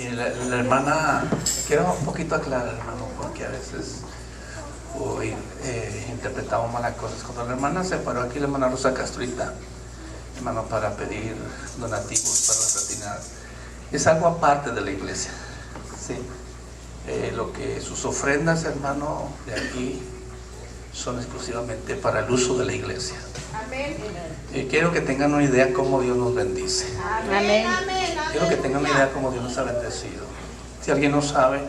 Y la hermana, quiero un poquito aclarar, hermano, porque a veces hoy interpretamos malas cosas. Cuando la hermana se paró aquí, la hermana Rosa Castrita, hermano, para pedir donativos para la fraternidad, es algo aparte de la iglesia, ¿sí? Lo que sus ofrendas, hermano, de aquí son exclusivamente para el uso de la iglesia. Amén. Quiero que tengan una idea cómo Dios nos bendice. Amén. Quiero que tengan una idea cómo Dios nos ha bendecido. Si alguien no sabe,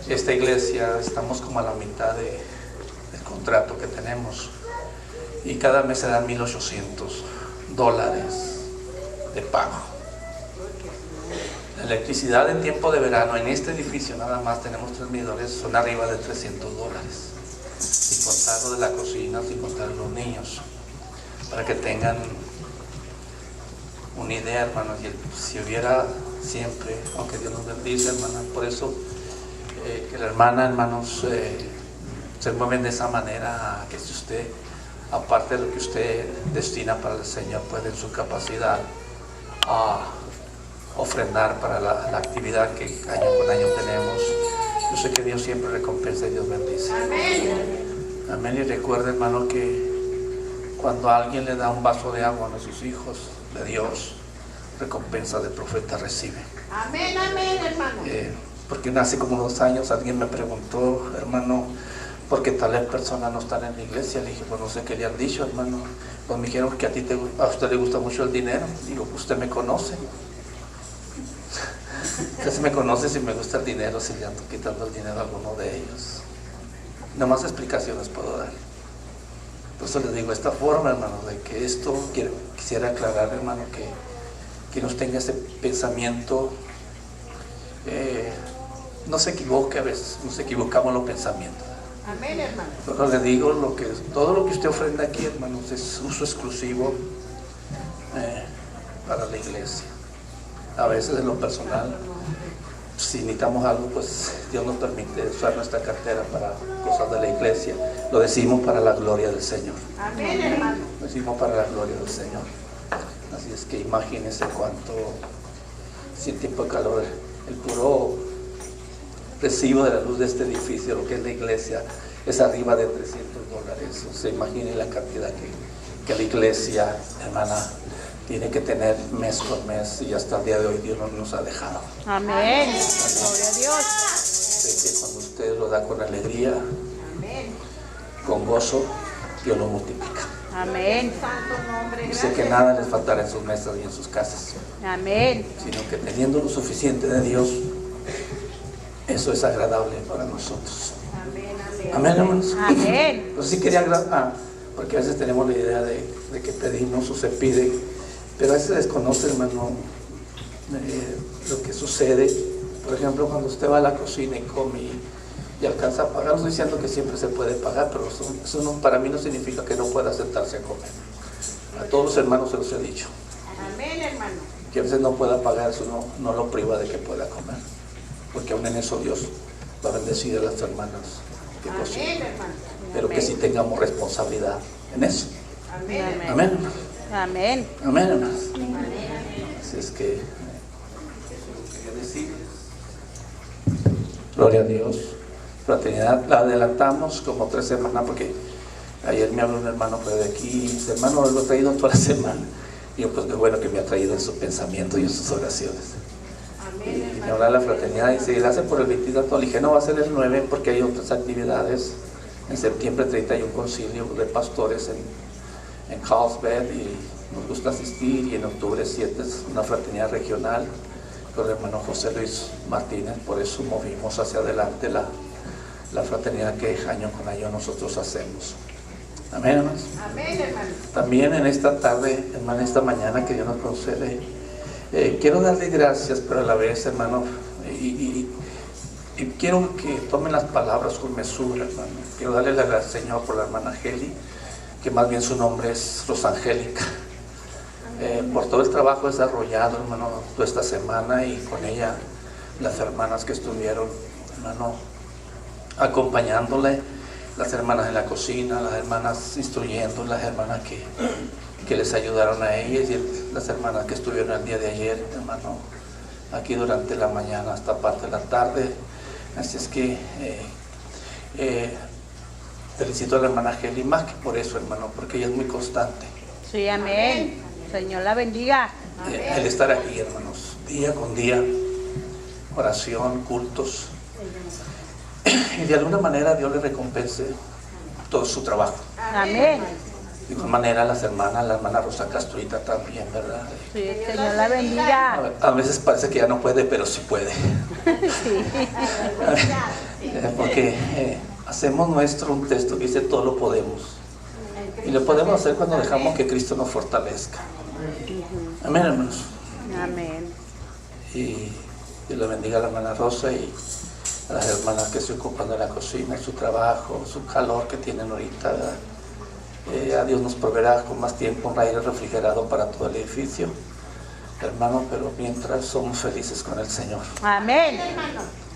esta iglesia estamos como a la mitad del contrato que tenemos y cada mes se dan $1,800 de pago. La electricidad en tiempo de verano en este edificio nada más tenemos 3 medidores, son arriba de $300, sin contar lo de la cocina, sin contar los niños, para que tengan una idea, hermanos. Si hubiera siempre, aunque Dios nos bendice, hermanas, por eso que la hermana, hermanos, se mueven de esa manera, que si usted, aparte de lo que usted destina para el Señor, puede en su capacidad ofrendar para la actividad que año con año tenemos. Yo sé que Dios siempre recompensa y Dios bendice. Amén. Amén. Y recuerde, hermano, que cuando alguien le da un vaso de agua a sus hijos de Dios, recompensa del profeta recibe. Amén, amén, hermano. Porque hace como 2 años alguien me preguntó, hermano, ¿por qué tales personas no están en la iglesia? Le dije, pues no sé qué le han dicho, hermano. Pues me dijeron que a usted le gusta mucho el dinero. Digo, pues usted me conoce. Usted se me conoce si me gusta el dinero, si le ando quitando el dinero a alguno de ellos. Nada más explicaciones puedo dar. Por eso les digo esta forma, hermano, de que esto quisiera aclarar, hermano, que nos tenga ese pensamiento. No se equivoque, a veces nos equivocamos los pensamientos. Amén, hermano. Pero le digo, todo lo que usted ofrenda aquí, hermanos, es uso exclusivo para la iglesia. A veces en lo personal, si necesitamos algo, pues Dios nos permite usar nuestra cartera para cosas de la iglesia. Lo decimos para la gloria del Señor. Amén, hermano. Lo decimos para la gloria del Señor. Así es que imagínense cuánto, si en tiempo de calor, el puro recibo de la luz de este edificio, lo que es la iglesia, es arriba de $300. O sea, imaginen la cantidad que la iglesia, hermana, tiene que tener mes con mes, y hasta el día de hoy Dios no nos ha dejado. Amén. Gloria a Dios. Sé que cuando usted lo da con alegría, Amén. con gozo, Dios lo multiplica. Amén. Santo nombre. Y sé que nada les faltará en sus mesas y en sus casas, Amén. sino que teniendo lo suficiente de Dios, eso es agradable para nosotros. Amén, amén. Amén, hermanos. Amén. Pero sí quería porque a veces tenemos la idea de que pedimos o se pide, pero a veces desconoce, hermano, lo que sucede. Por ejemplo, cuando usted va a la cocina y come y alcanza a pagar, no estoy diciendo que siempre se puede pagar, pero eso para mí no significa que no pueda sentarse a comer. A todos los hermanos se los he dicho. Amén, hermano. Que a veces no pueda pagar, eso no lo priva de que pueda comer, porque aún en eso Dios va a bendecir a las hermanas que cocinan. Amén, hermano. Pero que sí tengamos responsabilidad en eso. Amén. Amén, hermanos. Amén. Amén, hermanos. Así es que quería decir, gloria a Dios. Fraternidad la adelantamos como 3 semanas, porque ayer me habló un hermano fue de aquí y dice, hermano, lo he traído toda la semana. Y yo, pues qué bueno que me ha traído en su pensamiento y en sus oraciones. Y me habla de la fraternidad y dice, la hace por el 22. Le dije, no, va a ser el 9 porque hay otras actividades. En septiembre 30 hay un concilio de pastores en Carlsbad y nos gusta asistir, y en octubre 7 es una fraternidad regional con el hermano José Luis Martínez. Por eso movimos hacia adelante la fraternidad que año con año nosotros hacemos. Amén, hermanos. Amén, hermano. También en esta tarde, hermano, esta mañana que Dios nos concede, quiero darle gracias, pero a la vez, hermano, y quiero que tomen las palabras con mesura, hermano. Quiero darle las gracias, Señor, por la hermana Heli, que más bien su nombre es Rosangélica, por todo el trabajo desarrollado, hermano, toda esta semana, y con ella las hermanas que estuvieron, hermano, acompañándole, las hermanas en la cocina, las hermanas instruyendo, las hermanas que les ayudaron a ellas, y las hermanas que estuvieron el día de ayer, hermano, aquí durante la mañana hasta parte de la tarde. Así es que felicito a la hermana Geli, más que por eso, hermano, porque ella es muy constante. Sí, amén. Señor la bendiga. El estar aquí, hermanos, día con día, oración, cultos, y de alguna manera Dios le recompense todo su trabajo. Amén. De igual manera las hermanas, la hermana Rosa Castruita también, ¿verdad? Sí, Señor la bendiga. A veces parece que ya no puede, pero sí puede. Sí. Porque hacemos nuestro un texto que dice todo lo podemos. Y lo podemos hacer cuando dejamos que Cristo nos fortalezca. Amén, hermanos. Amén. Y Dios le bendiga a la hermana Rosa y a las hermanas que se ocupan de la cocina, su trabajo, su calor que tienen ahorita, ¿verdad? A Dios nos proveerá con más tiempo un aire refrigerado para todo el edificio, hermano, pero mientras somos felices con el Señor. Amén.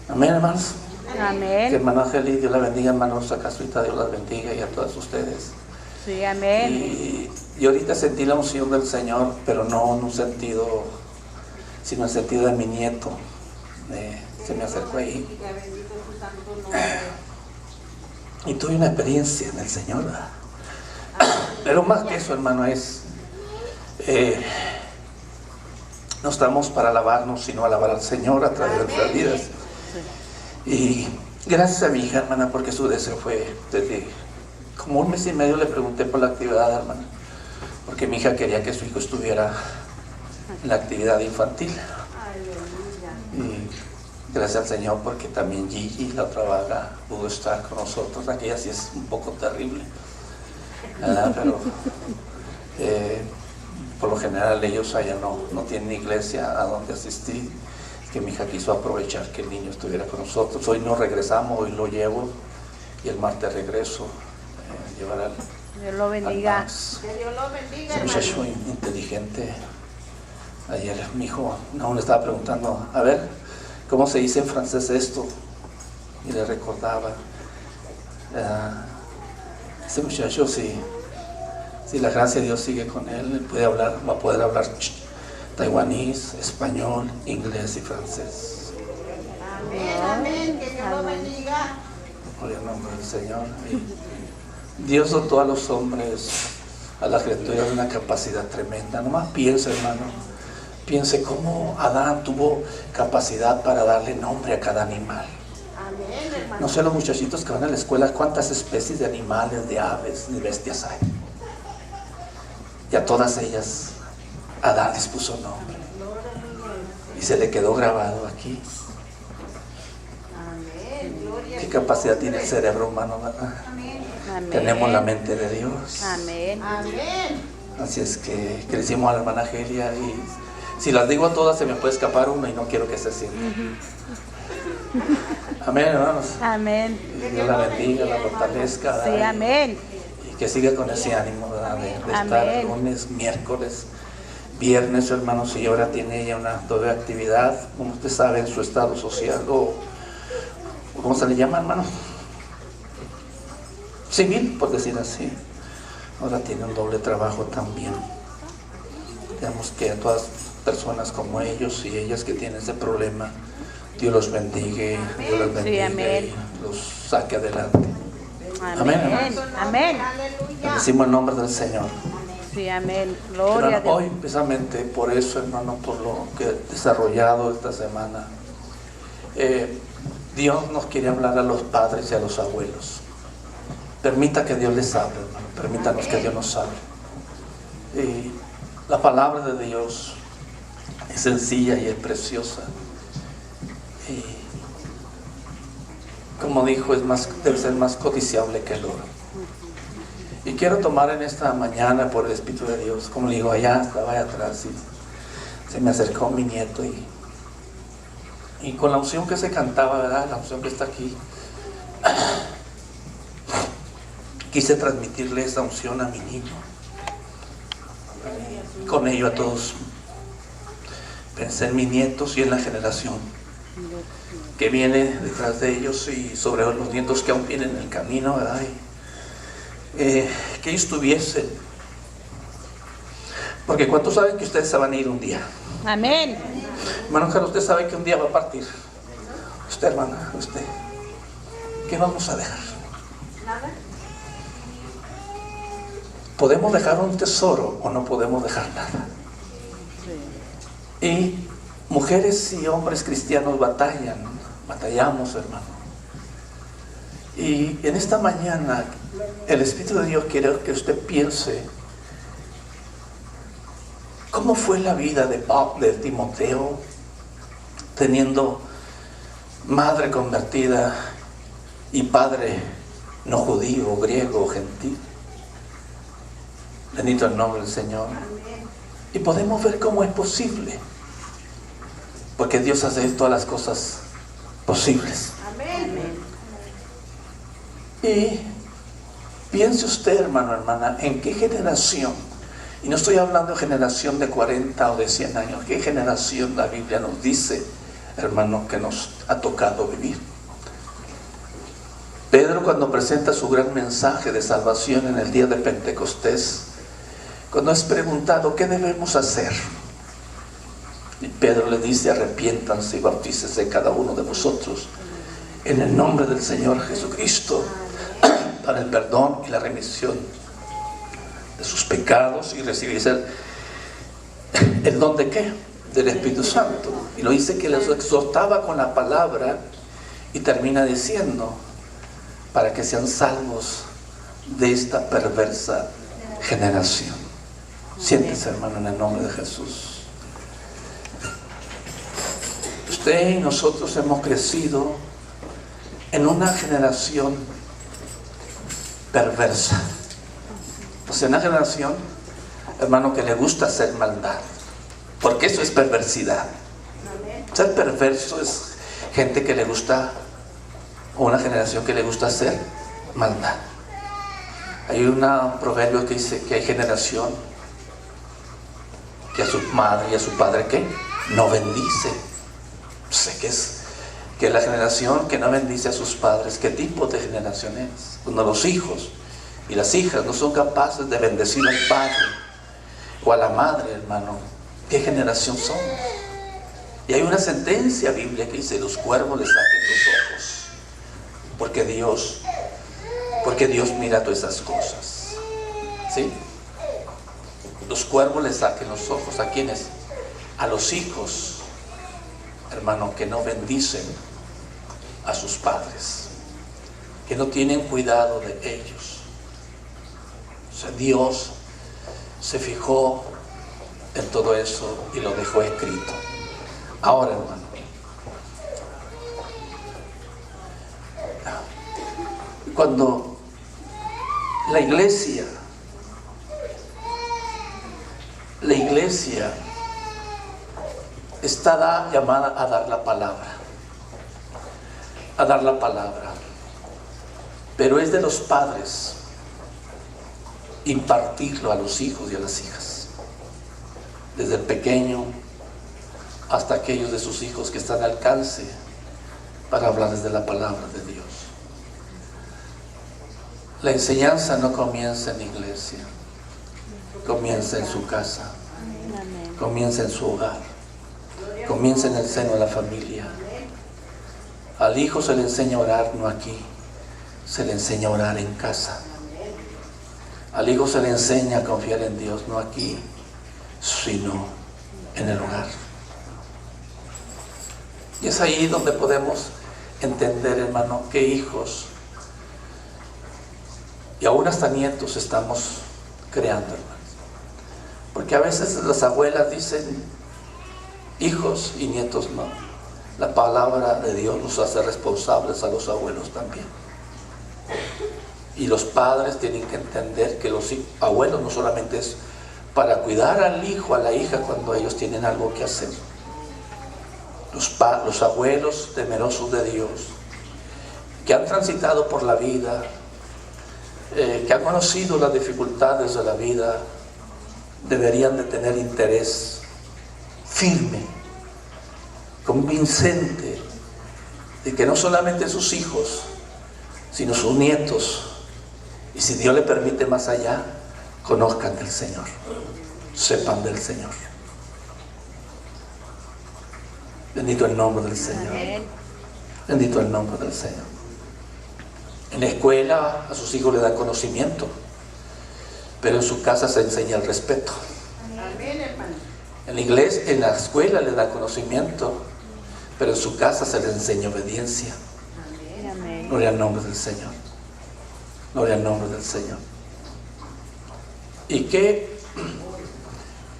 Amén, hermanos. Que Amén. hermano Ángel, Dios la bendiga, hermano Rosa Castruita, Dios las bendiga y a todas ustedes. Sí, amén. Y ahorita sentí la unción del Señor, pero no en un sentido, sino en el sentido de mi nieto. Se me acercó ahí. Y tuve una experiencia en el Señor, ¿verdad? Pero más que eso, hermano, es no estamos para alabarnos, sino alabar al Señor a través de nuestras vidas. Y gracias a mi hija, hermana, porque su deseo fue desde como un mes y medio le pregunté por la actividad, hermana, porque mi hija quería que su hijo estuviera en la actividad infantil. Y gracias al Señor, porque también Gigi, la otra vaga, pudo estar con nosotros. Aquella sí es un poco terrible, ¿verdad? Pero por lo general ellos allá no tienen iglesia a donde asistir. Es que mi hija quiso aprovechar que el niño estuviera con nosotros. Hoy no regresamos, hoy lo llevo y el martes regreso. Llevar al Dios lo bendiga. Max. Que Dios lo bendiga, Ese muchacho inteligente. Ayer mi hijo aún le estaba preguntando, a ver, ¿cómo se dice en francés esto? Y le recordaba. Ese muchacho, si la gracia de Dios sigue con él, puede hablar, va a poder hablar taiwanés, español, inglés y francés. Amén, amén. Que Dios lo bendiga. Por el nombre del Señor. Dios dotó a los hombres, a las criaturas, una capacidad tremenda. Nomás piense, hermano, piense cómo Adán tuvo capacidad para darle nombre a cada animal. Amén, hermano. No sé los muchachitos que van a la escuela, cuántas especies de animales, de aves, de bestias hay. Y a todas ellas, Adán les puso nombre. Y se le quedó grabado aquí. Amén. Gloria. ¿Qué capacidad tiene el cerebro humano, verdad? Amén. Tenemos la mente de Dios. Amén. Amén. Así es que le decimos a la hermana Gelia, y si las digo todas se me puede escapar una y no quiero que se sienta. Amén, hermanos. Amén. Que Dios la bendiga, la fortalezca. Sí, amén. Y que siga con ese ánimo, ¿verdad? De estar Amén. lunes, miércoles, viernes, hermanos. Y ahora tiene ella una doble actividad, como usted sabe, en su estado social, o ¿cómo se le llama, hermano? Civil, por decir así. Ahora tiene un doble trabajo también. Digamos que a todas personas como ellos y ellas que tienen ese problema, Dios los bendiga, Dios los bendiga, amén. y los saque adelante. Amén. hermanos. Amén. Decimos el nombre del Señor. Sí, amén. Gloria a Hermano, Dios. hoy precisamente por eso, hermano, por lo que he desarrollado esta semana, Dios nos quiere hablar a los padres y a los abuelos. Permita que Dios les hable, hermano. Permítanos que Dios nos hable. Y la palabra de Dios es sencilla y es preciosa. Y como dijo, debe ser más codiciable que el oro. Y quiero tomar en esta mañana por el Espíritu de Dios, como le digo, estaba allá atrás y se me acercó mi nieto y con la unción que se cantaba, ¿verdad? La unción que está aquí, quise transmitirle esa unción a mi niño. Y con ello a todos. Pensé en mis nietos y en la generación que viene detrás de ellos y sobre los nietos que aún vienen en el camino, ¿verdad? Que ellos tuviesen, porque ¿cuántos saben que ustedes se van a ir un día? Amén. Hermano Carlos, usted sabe que un día va a partir. Usted, hermana, usted, ¿qué vamos a dejar? Nada. ¿Podemos dejar un tesoro o no podemos dejar nada? Y mujeres y hombres cristianos batallamos, hermano. Y en esta mañana el Espíritu de Dios quiere que usted piense cómo fue la vida de Timoteo, teniendo madre convertida y padre no judío, griego, gentil. Bendito el nombre del Señor. Y podemos ver cómo es posible, porque Dios hace todas las cosas posibles. Amén. Y piense usted, hermano, hermana, en qué generación, y no estoy hablando de generación de 40 o de 100 años, qué generación la Biblia nos dice, hermano, que nos ha tocado vivir. Pedro, cuando presenta su gran mensaje de salvación en el día de Pentecostés, cuando es preguntado ¿qué debemos hacer? Y Pedro le dice: arrepiéntanse y bautícese cada uno de vosotros en el nombre del Señor Jesucristo para el perdón y la remisión de sus pecados, y recibir el don de ¿qué? Del Espíritu Santo. Y lo dice que les exhortaba con la palabra, y termina diciendo: para que sean salvos de esta perversa generación. Siéntese, hermano, en el nombre de Jesús. Usted y nosotros hemos crecido en una generación perversa. O sea, una generación, hermano, que le gusta hacer maldad, porque eso es perversidad. Ser perverso es gente que le gusta, o una generación que le gusta hacer maldad. Hay un proverbio que dice que hay generación que a su madre y a su padre ¿qué? No bendice. Sé que es la generación que no bendice a sus padres. ¿Qué tipo de generación es? Cuando los hijos y las hijas no son capaces de bendecir al padre o a la madre, hermano, ¿qué generación somos? Y hay una sentencia bíblica que dice: los cuervos les saquen los ojos, porque Dios mira todas esas cosas. ¿Sí? Los cuervos les saquen los ojos. ¿A quiénes? A los hijos, hermano, que no bendicen a sus padres, que no tienen cuidado de ellos. O sea, Dios se fijó en todo eso y lo dejó escrito. Ahora, hermano, cuando la iglesia está llamada a dar la palabra, pero es de los padres impartirlo a los hijos y a las hijas, desde el pequeño hasta aquellos de sus hijos que están al alcance, para hablarles de la palabra de Dios. La enseñanza no comienza en la iglesia, comienza en su casa, comienza en su hogar, comienza en el seno de la familia. Al hijo se le enseña a orar, no aquí, se le enseña a orar en casa. Al hijo se le enseña a confiar en Dios, no aquí, sino en el hogar. Y es ahí donde podemos entender, hermano, qué hijos y aún hasta nietos estamos creando, hermanos. Porque a veces las abuelas dicen hijos y nietos no. La palabra de Dios nos hace responsables a los abuelos también. Y los padres tienen que entender que los abuelos no solamente es para cuidar al hijo, a la hija cuando ellos tienen algo que hacer. Los abuelos temerosos de Dios, que han transitado por la vida, que han conocido las dificultades de la vida, deberían de tener interés firme, convincente, de que no solamente sus hijos, sino sus nietos, y si Dios le permite más allá, conozcan del Señor, sepan del Señor. Bendito el nombre del Señor. Bendito el nombre del Señor. En la escuela a sus hijos le dan conocimiento, pero en su casa se enseña el respeto. Amén, hermano. En la iglesia, en la escuela le da conocimiento, pero en su casa se le enseña obediencia. Amén. Gloria al nombre del Señor. Gloria al nombre del Señor. ¿Y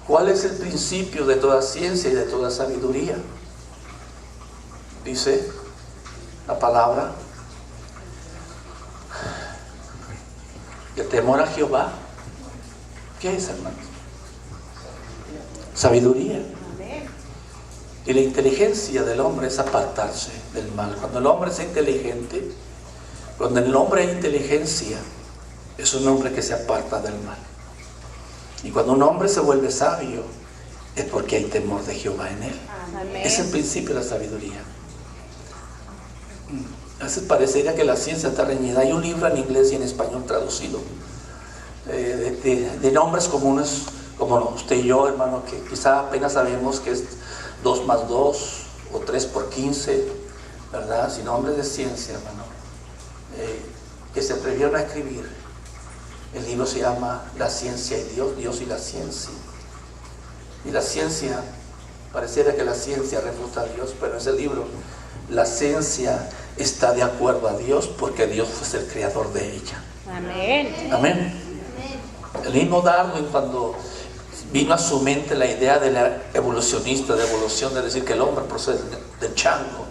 cuál es el principio de toda ciencia y de toda sabiduría? Dice la palabra: el temor a Jehová. ¿Qué es, hermanos? Sabiduría. Y la inteligencia del hombre es apartarse del mal. Cuando el hombre es inteligente, cuando en el hombre hay inteligencia, es un hombre que se aparta del mal. Y cuando un hombre se vuelve sabio, es porque hay temor de Jehová en él. Amén. Es el principio de la sabiduría. A veces parecería que la ciencia está reñida. Hay un libro en inglés y en español traducido de nombres comunes, como usted y yo, hermano, que quizá apenas sabemos que es 2 más 2 o 3 por 15, ¿verdad? Sin nombres de ciencia, hermano, que se atrevieron a escribir. El libro se llama La ciencia y Dios, Dios y la ciencia. Y la ciencia, pareciera que la ciencia refuta a Dios, pero en ese libro la ciencia está de acuerdo a Dios porque Dios fue el creador de ella. Amén. Amén. El mismo Darwin, cuando vino a su mente la idea de la evolucionista, de evolución, de decir que el hombre procede del chango,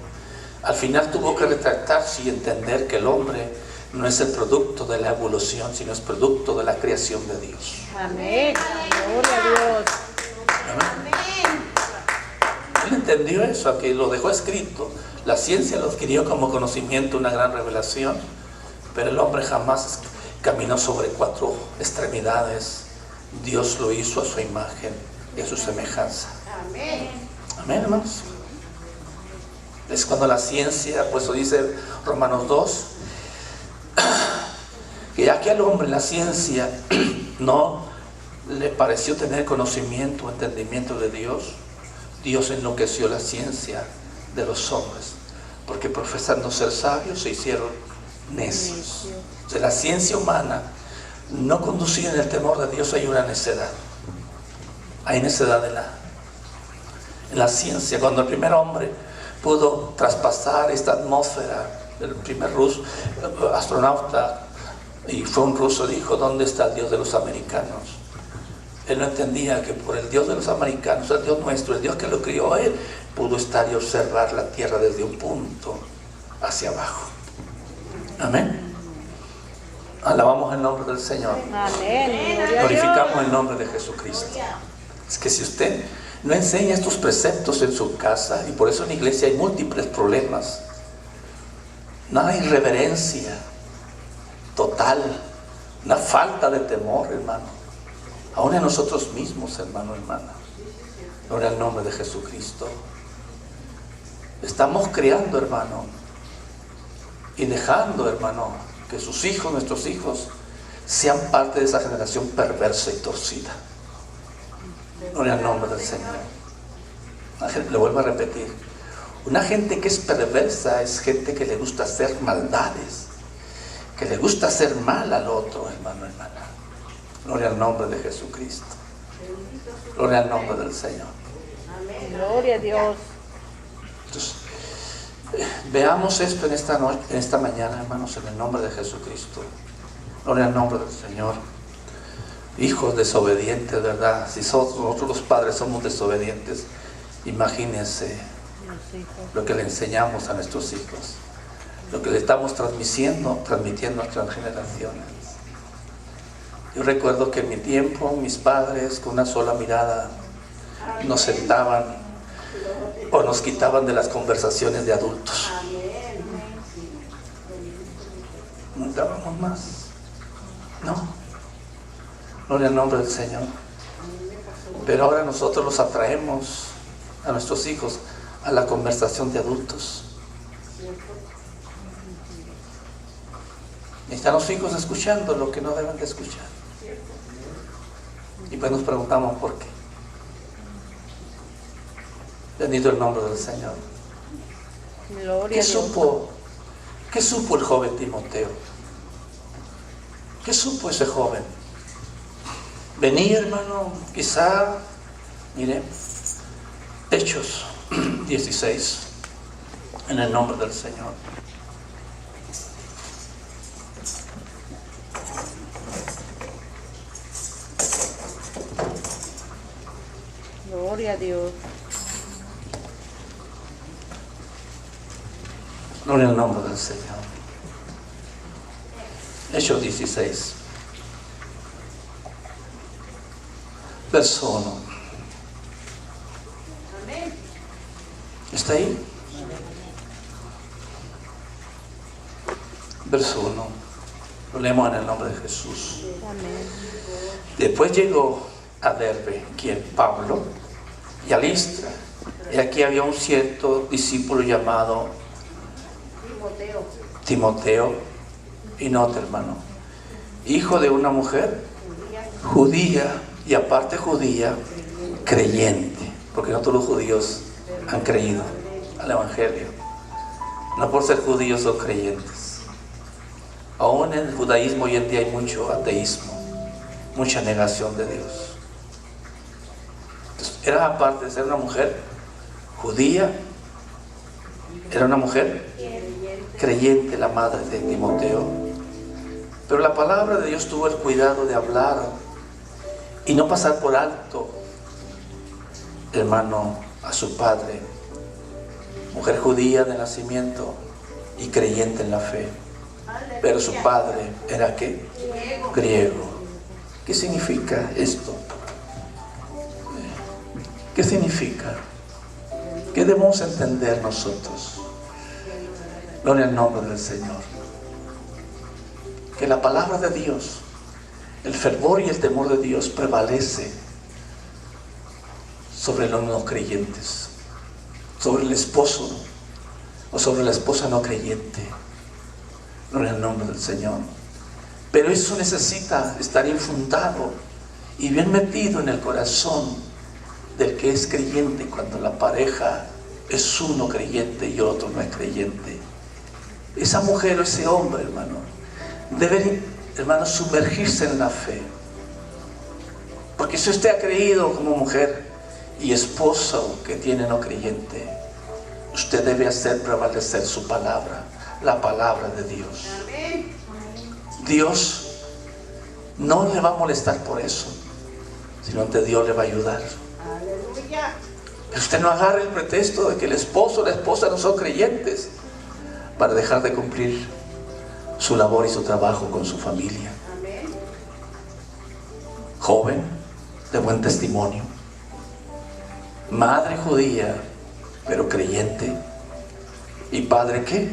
al final tuvo que retractarse y entender que el hombre no es el producto de la evolución, sino es producto de la creación de Dios. Amén. Gloria a Dios. Amén. Él entendió eso, aquí lo dejó escrito. La ciencia lo adquirió como conocimiento, una gran revelación, pero el hombre jamás caminó sobre 4 extremidades. Dios lo hizo a su imagen y a su semejanza. Amén. Amén, hermanos. Es cuando la ciencia, pues eso dice Romanos 2, que ya que al hombre la ciencia no le pareció tener conocimiento o entendimiento de Dios, Dios enloqueció la ciencia de los hombres, porque profesando ser sabios se hicieron necios. O sea, la ciencia humana no conducida en el temor de Dios, hay una necedad. Hay necedad en la ciencia. Cuando el primer hombre pudo traspasar esta atmósfera, el primer astronauta, y fue un ruso, dijo: ¿dónde está el Dios de los americanos? Él no entendía que por el Dios de los americanos, el Dios nuestro, el Dios que lo crió a él, pudo estar y observar la tierra desde un punto hacia abajo. Amén. Alabamos el nombre del Señor. Amén. Gloria a Glorificamos Dios. el nombre de Jesucristo. Es que si usted no enseña estos preceptos en su casa, y por eso en la iglesia hay múltiples problemas, no hay reverencia total, una falta de temor, hermano, aún en nosotros mismos, hermano, hermana. Gloria al nombre de Jesucristo. Estamos criando, hermano, y dejando, hermano, que sus hijos, nuestros hijos, sean parte de esa generación perversa y torcida. Gloria al nombre del Señor. Le vuelvo a repetir: una gente que es perversa es gente que le gusta hacer maldades, que le gusta hacer mal al otro, hermano, hermana. Gloria al nombre de Jesucristo. Gloria al nombre del Señor. Gloria a Dios. Entonces, veamos esto en esta noche, en esta mañana, hermanos, en el nombre de Jesucristo. Gloria al nombre del Señor. Hijos desobedientes, ¿verdad? Si nosotros los padres somos desobedientes, imagínense lo que le enseñamos a nuestros hijos, lo que le estamos transmitiendo a nuestras generaciones. Yo recuerdo que en mi tiempo mis padres con una sola mirada nos sentaban o nos quitaban de las conversaciones de adultos. No entrábamos más. No. Gloria al nombre del Señor. Pero ahora nosotros los atraemos a nuestros hijos a la conversación de adultos. Y están los hijos escuchando lo que no deben de escuchar. Y pues nos preguntamos por qué. Bendito el nombre del Señor. Gloria a Dios. ¿Qué supo el joven Timoteo? ¿Qué supo ese joven? Venía, hermano, quizá, mire, Hechos 16, en el nombre del Señor. Gloria a Dios. Gloria al nombre del Señor. Hechos 16, verso 1. Amén. ¿Está ahí? Verso 1. Lo leemos en el nombre de Jesús. Amén. Después llegó a Derbe, quien Pablo, y a Listra. Y aquí había un cierto discípulo llamado Timoteo, y nota, hermano, hijo de una mujer judía, y aparte judía, creyente, porque no todos los judíos han creído al Evangelio. No por ser judíos son creyentes. Aún en el judaísmo hoy en día hay mucho ateísmo, mucha negación de Dios. Entonces, era aparte de ser una mujer judía, era una mujer creyente, la madre de Timoteo. Pero la palabra de Dios tuvo el cuidado de hablar y no pasar por alto, hermano, a su padre, mujer judía de nacimiento y creyente en la fe. Pero su padre era ¿qué? Griego. ¿Qué significa esto? ¿Qué significa? ¿Qué debemos entender nosotros? Gloria al nombre del Señor. Que la palabra de Dios, el fervor y el temor de Dios prevalece sobre los no creyentes, sobre el esposo o sobre la esposa no creyente. Gloria al nombre del Señor. Pero eso necesita estar infundado y bien metido en el corazón del que es creyente, cuando la pareja es uno creyente y otro no es creyente. Esa mujer o ese hombre, hermano, deben, hermano, sumergirse en la fe. Porque si usted ha creído como mujer y esposo que tiene no creyente, usted debe hacer prevalecer su palabra, la palabra de Dios. Dios no le va a molestar por eso, sino que Dios le va a ayudar. Aleluya. Que usted no agarre el pretexto de que el esposo o la esposa no son creyentes para dejar de cumplir su labor y su trabajo con su familia. Amén. Joven, de buen testimonio, madre judía, pero creyente, y padre ¿qué?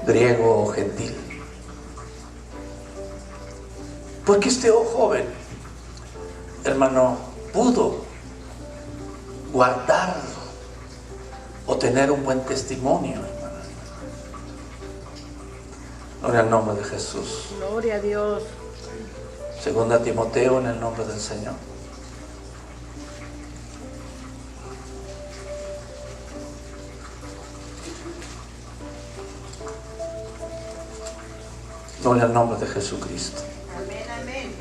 Griego o gentil. Porque este joven, hermano, pudo guardar o tener un buen testimonio, hermano. Gloria al nombre de Jesús. Gloria a Dios. Segunda Timoteo, en el nombre del Señor. Gloria al nombre de Jesucristo. Amén, amén.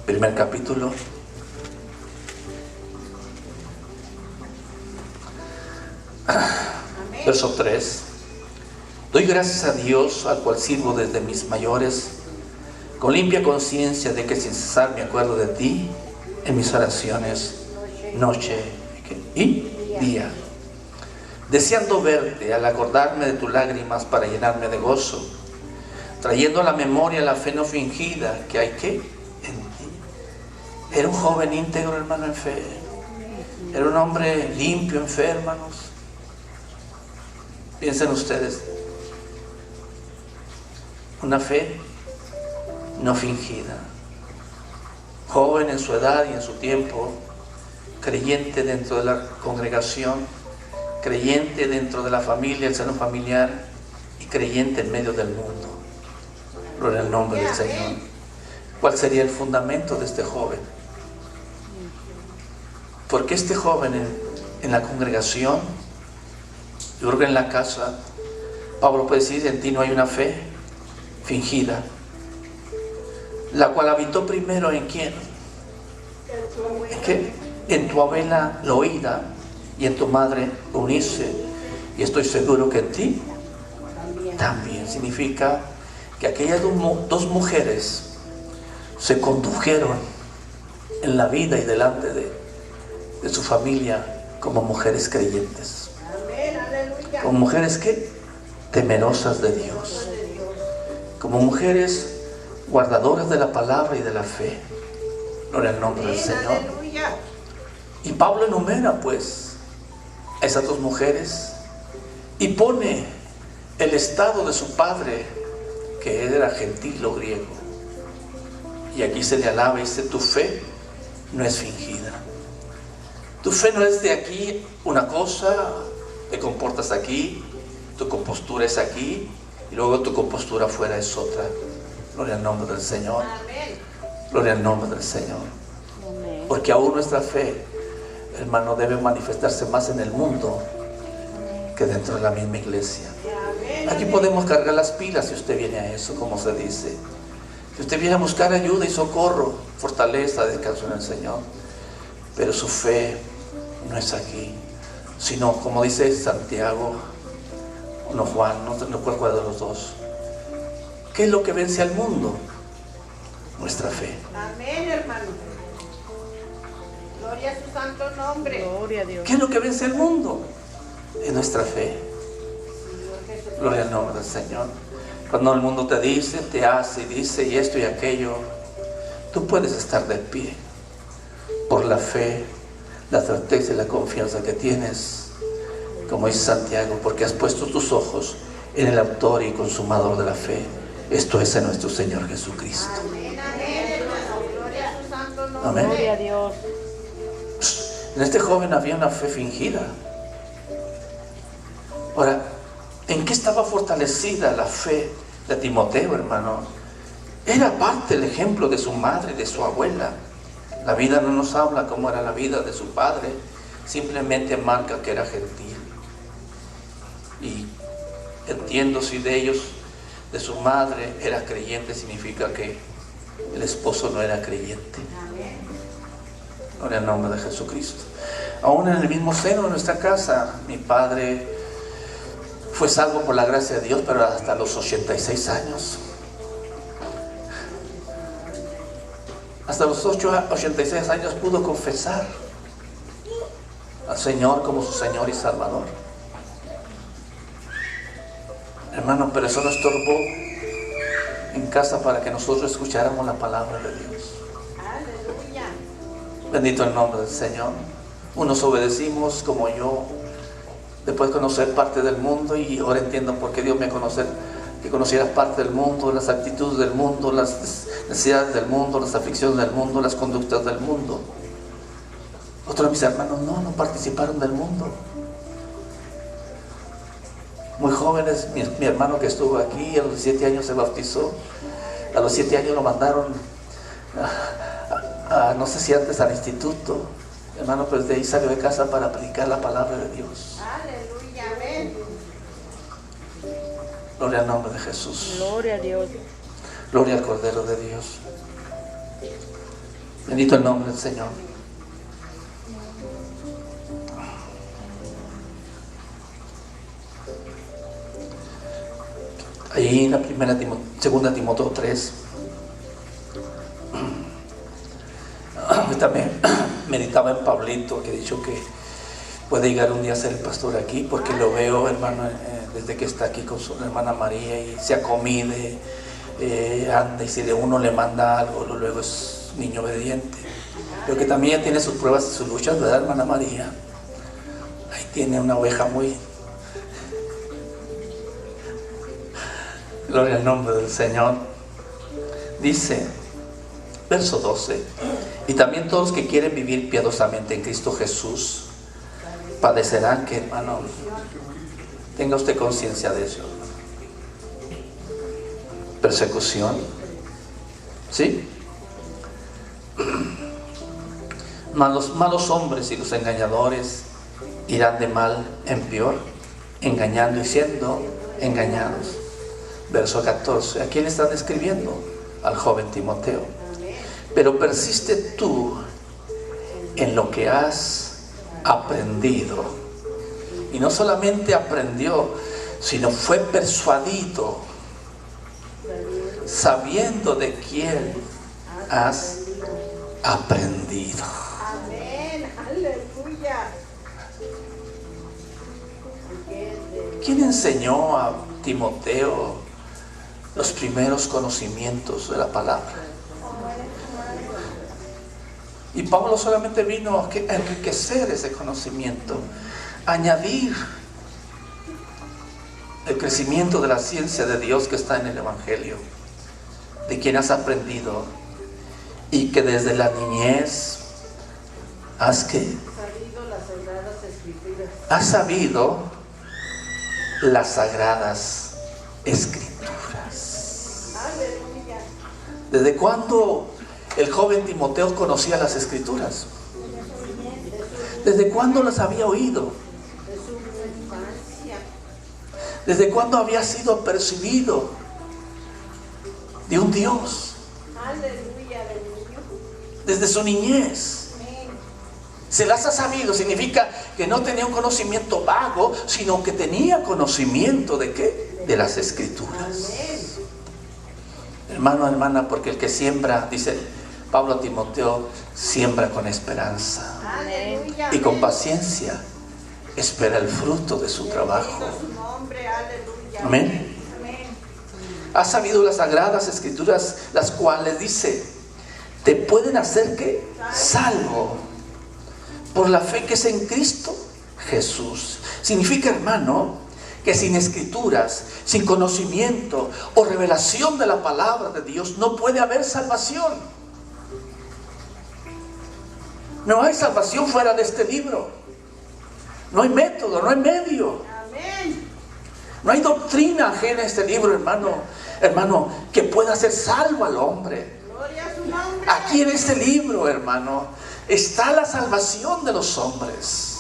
Primer capítulo. Amén. Verso 3. Doy gracias a Dios, al cual sirvo desde mis mayores, con limpia conciencia de que sin cesar me acuerdo de ti en mis oraciones, noche y día, deseando verte al acordarme de tus lágrimas para llenarme de gozo, trayendo a la memoria la fe no fingida que hay que en ti. Era un joven íntegro, hermano, en fe. Era un hombre limpio en fe, hermanos. Piensen ustedes, una fe no fingida, joven en su edad y en su tiempo, creyente dentro de la congregación, creyente dentro de la familia, el seno familiar, y creyente en medio del mundo. Gloria al nombre del Señor. ¿Cuál sería el fundamento de este joven? Porque este joven en la congregación, yo creo que en la casa, Pablo puede decir, en ti no hay una fe fingida, la cual habitó primero en quién, en tu abuela Loída y en tu madre Eunice, y estoy seguro que en ti también. Significa que aquellas dos mujeres se condujeron en la vida y delante de su familia como mujeres creyentes, como mujeres que temerosas de Dios, como mujeres guardadoras de la palabra y de la fe. Gloria al nombre del Señor. Y Pablo enumera pues a esas dos mujeres y pone el estado de su padre, que era gentil o griego, y aquí se le alaba y dice: tu fe no es fingida, tu fe no es de aquí una cosa, te comportas aquí, tu compostura es aquí y luego tu compostura afuera es otra. Gloria al nombre del Señor. Gloria al nombre del Señor. Porque aún nuestra fe, hermano, debe manifestarse más en el mundo que dentro de la misma iglesia. Aquí podemos cargar las pilas si usted viene a eso, como se dice. Si usted viene a buscar ayuda y socorro, fortaleza, descanso en el Señor. Pero su fe no es aquí, sino como dice Santiago, no Juan, no recuerdo cuál de los dos. ¿Qué es lo que vence al mundo? Nuestra fe. Amén, hermano. Gloria a su santo nombre. Gloria a Dios. ¿Qué es lo que vence al mundo? Es nuestra fe. Gloria al nombre del Señor. Cuando el mundo te dice, te hace y dice y esto y aquello, tú puedes estar de pie por la fe, la certeza y la confianza que tienes, como dice Santiago, porque has puesto tus ojos en el autor y consumador de la fe, esto es en nuestro Señor Jesucristo. Amén, amén, hermano. Gloria a su santo nombre. Amén. Gloria a Dios. En este joven había una fe fingida. Ahora, ¿en qué estaba fortalecida la fe de Timoteo, hermano? Era parte del ejemplo de su madre y de su abuela. La vida no nos habla cómo era la vida de su padre, simplemente marca que era gentil. Y entiendo si de ellos, de su madre, era creyente, significa que el esposo no era creyente. Gloria al nombre de Jesucristo. Aún en el mismo seno de nuestra casa, mi padre fue salvo por la gracia de Dios, pero hasta los 86 años. Hasta los 86 años pudo confesar al Señor como su Señor y Salvador. Hermano, pero eso no estorbó en casa para que nosotros escucháramos la palabra de Dios. Aleluya. Bendito el nombre del Señor. Unos obedecimos como yo, después de conocer parte del mundo, y ahora entiendo por qué Dios me conoció, que conociera parte del mundo, las actitudes del mundo, las necesidades del mundo, las aflicciones del mundo, las conductas del mundo. Otros de mis hermanos no participaron del mundo. Muy jóvenes, mi hermano que estuvo aquí, a los 17 años se bautizó. A los 7 años lo mandaron no sé si antes al instituto, hermano, pues de ahí salió de casa para predicar la palabra de Dios. Aleluya, amén. Gloria al nombre de Jesús. Gloria a Dios. Gloria al Cordero de Dios. Bendito el nombre del Señor. Ahí en la segunda Timoteo 3, yo también meditaba en Pablito, que he dicho que puede llegar un día a ser el pastor aquí, porque lo veo, hermano, desde que está aquí con su hermana María y se acomide, anda, y si de uno le manda algo, luego es niño obediente. Pero que también ya tiene sus pruebas y sus luchas, ¿verdad, hermana María? Ahí tiene una oveja muy... Gloria al nombre del Señor. Dice, verso 12: y también todos los que quieren vivir piadosamente en Cristo Jesús padecerán, que, hermano, tenga usted conciencia de eso, persecución, ¿sí? Los malos hombres y los engañadores irán de mal en peor, engañando y siendo engañados. Verso 14. ¿A quién están escribiendo? Al joven Timoteo. Pero persiste tú en lo que has aprendido. Y no solamente aprendió, sino fue persuadido, sabiendo de quién has aprendido. Amén. Aleluya. ¿Quién enseñó a Timoteo los primeros conocimientos de la palabra? Y Pablo solamente vino a enriquecer ese conocimiento, añadir el crecimiento de la ciencia de Dios que está en el Evangelio, de quien has aprendido y que desde la niñez has sabido las Sagradas Escrituras. Aleluya. ¿Desde cuándo el joven Timoteo conocía las Escrituras? ¿Desde cuándo las había oído? De su infancia. ¿Desde cuándo había sido percibido de un Dios? Aleluya, del niño. Desde su niñez. Amén. Se las ha sabido, significa que no tenía un conocimiento vago, sino que tenía conocimiento ¿de qué? De las Escrituras. Amén. Hermano, hermana, porque el que siembra, dice Pablo a Timoteo, siembra con esperanza Aleluya. y con paciencia espera el fruto de su trabajo. Bendito su nombre. Aleluya. Amén. Amén. Has sabido las Sagradas Escrituras, las cuales, dice, te pueden hacer ¿qué? Salvo por la fe que es en Cristo Jesús. Significa, hermano, que sin Escrituras, sin conocimiento o revelación de la palabra de Dios, no puede haber salvación. No hay salvación fuera de este libro. No hay método, no hay medio. Amén. No hay doctrina ajena a este libro, hermano, que pueda hacer salvo al hombre. Gloria a su nombre. Aquí en este libro, hermano, está la salvación de los hombres.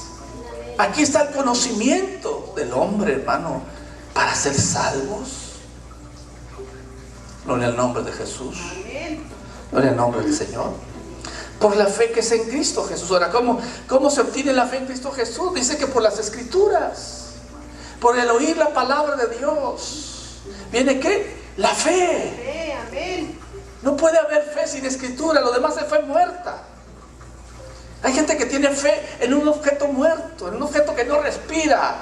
Aquí está el conocimiento del hombre, hermano, para ser salvos. Gloria al nombre de Jesús. Amén. Gloria al nombre del Señor. Por la fe que es en Cristo Jesús. Ahora, ¿cómo se obtiene la fe en Cristo Jesús? Dice que por las Escrituras, por el oír la palabra de Dios. ¿Viene qué? La fe. Fe. Amén. No puede haber fe sin Escritura, lo demás es fe muerta. Hay gente que tiene fe en un objeto muerto, en un objeto que no respira.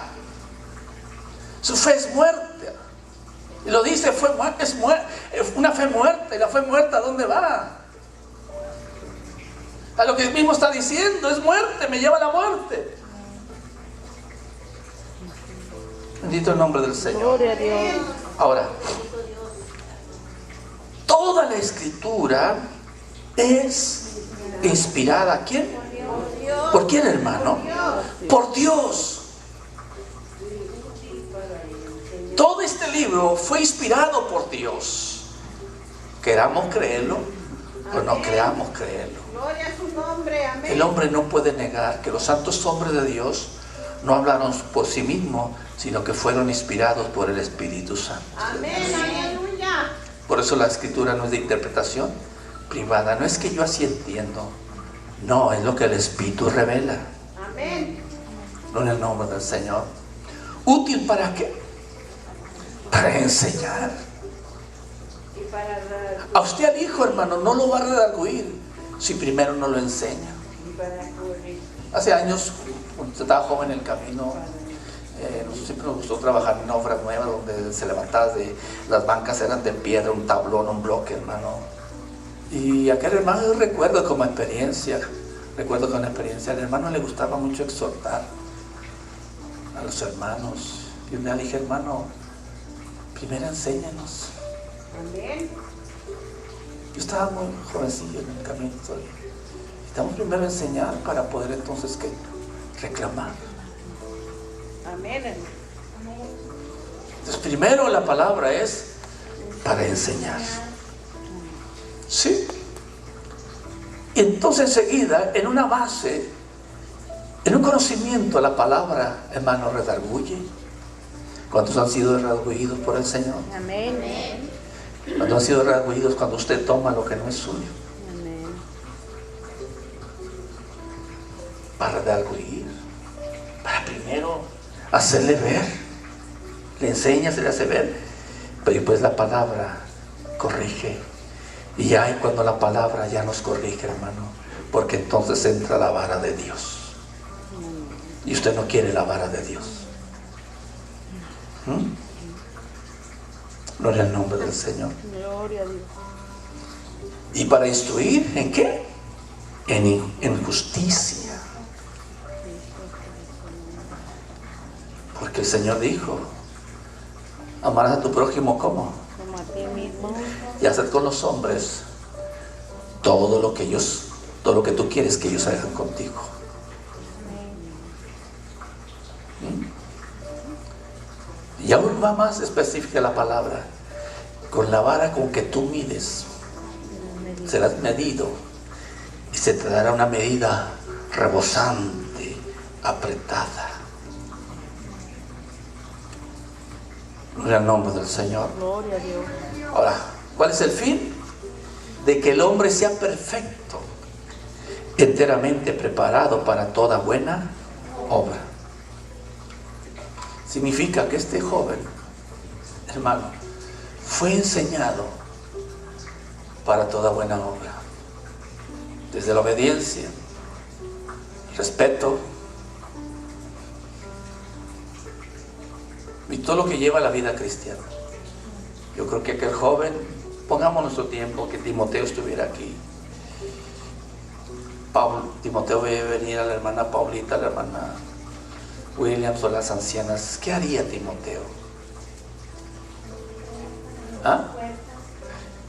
Su fe es muerta. Y lo dice, es una fe muerta. ¿Y la fe muerta dónde va? A lo que él mismo está diciendo, es muerte, me lleva a la muerte. Bendito el nombre del Señor. Gloria a Dios. Ahora, toda la Escritura es inspirada. ¿A quién? ¿Por quién, hermano? Por Dios. Todo este libro fue inspirado por Dios. Queramos creerlo o no queramos creerlo. Gloria a su nombre. Amén. El hombre no puede negar que los santos hombres de Dios no hablaron por sí mismos, sino que fueron inspirados por el Espíritu Santo. Amén. Aleluya. Por eso la Escritura no es de interpretación privada. No es que yo así entiendo. No, es lo que el Espíritu revela. Amén. No en el nombre del Señor. ¿Útil para qué? Para enseñar. Y para A usted al hijo, hermano, no lo va a redarguir si primero no lo enseña. corregir. Hace años, cuando estaba joven en el camino, siempre nos gustó trabajar en obras nuevas donde se levantaba las bancas eran de piedra, un tablón, un bloque, hermano. Y aquel hermano, yo recuerdo con experiencia, al hermano le gustaba mucho exhortar a los hermanos. Y un día le dije, hermano, primero enséñanos. Amén. Yo estaba muy jovencillo en el camino todavía. Necesitamos primero enseñar para poder entonces ¿qué? Reclamar. Amén. Entonces primero la palabra es para enseñar. ¿Sí? Y entonces enseguida, en una base En un conocimiento la palabra, hermano, redarguye. ¿Cuántos han sido redarguidos por el Señor? Amén. ¿Cuántos han sido redarguidos cuando usted toma lo que no es suyo? Amén. Para redarguir, para primero hacerle ver, le enseña, se le hace ver, pero después la palabra corrige. Y hay cuando la palabra ya nos corrige, hermano, porque entonces entra la vara de Dios. Y usted no quiere la vara de Dios. Gloria al nombre del Señor. Gloria a Dios. Y para instruir, ¿en qué? En justicia. Porque el Señor dijo, amarás a tu prójimo ¿cómo? Como a ti mismo. Y hacer con los hombres todo lo que tú quieres que ellos hagan contigo. Y aún va más específica la palabra. Con la vara con que tú mides, serás medido y se te dará una medida rebosante, apretada. Gloria al nombre del Señor. Gloria a Dios. Ahora, ¿cuál es el fin? De que el hombre sea perfecto, enteramente preparado para toda buena obra. Significa que este joven, hermano, fue enseñado para toda buena obra. Desde la obediencia, respeto y todo lo que lleva la vida cristiana. Yo creo que aquel joven, pongamos nuestro tiempo, que Timoteo estuviera aquí. Timoteo ve venir a la hermana Paulita, a la hermana Williams o las ancianas. ¿Qué haría Timoteo? ¿Ah?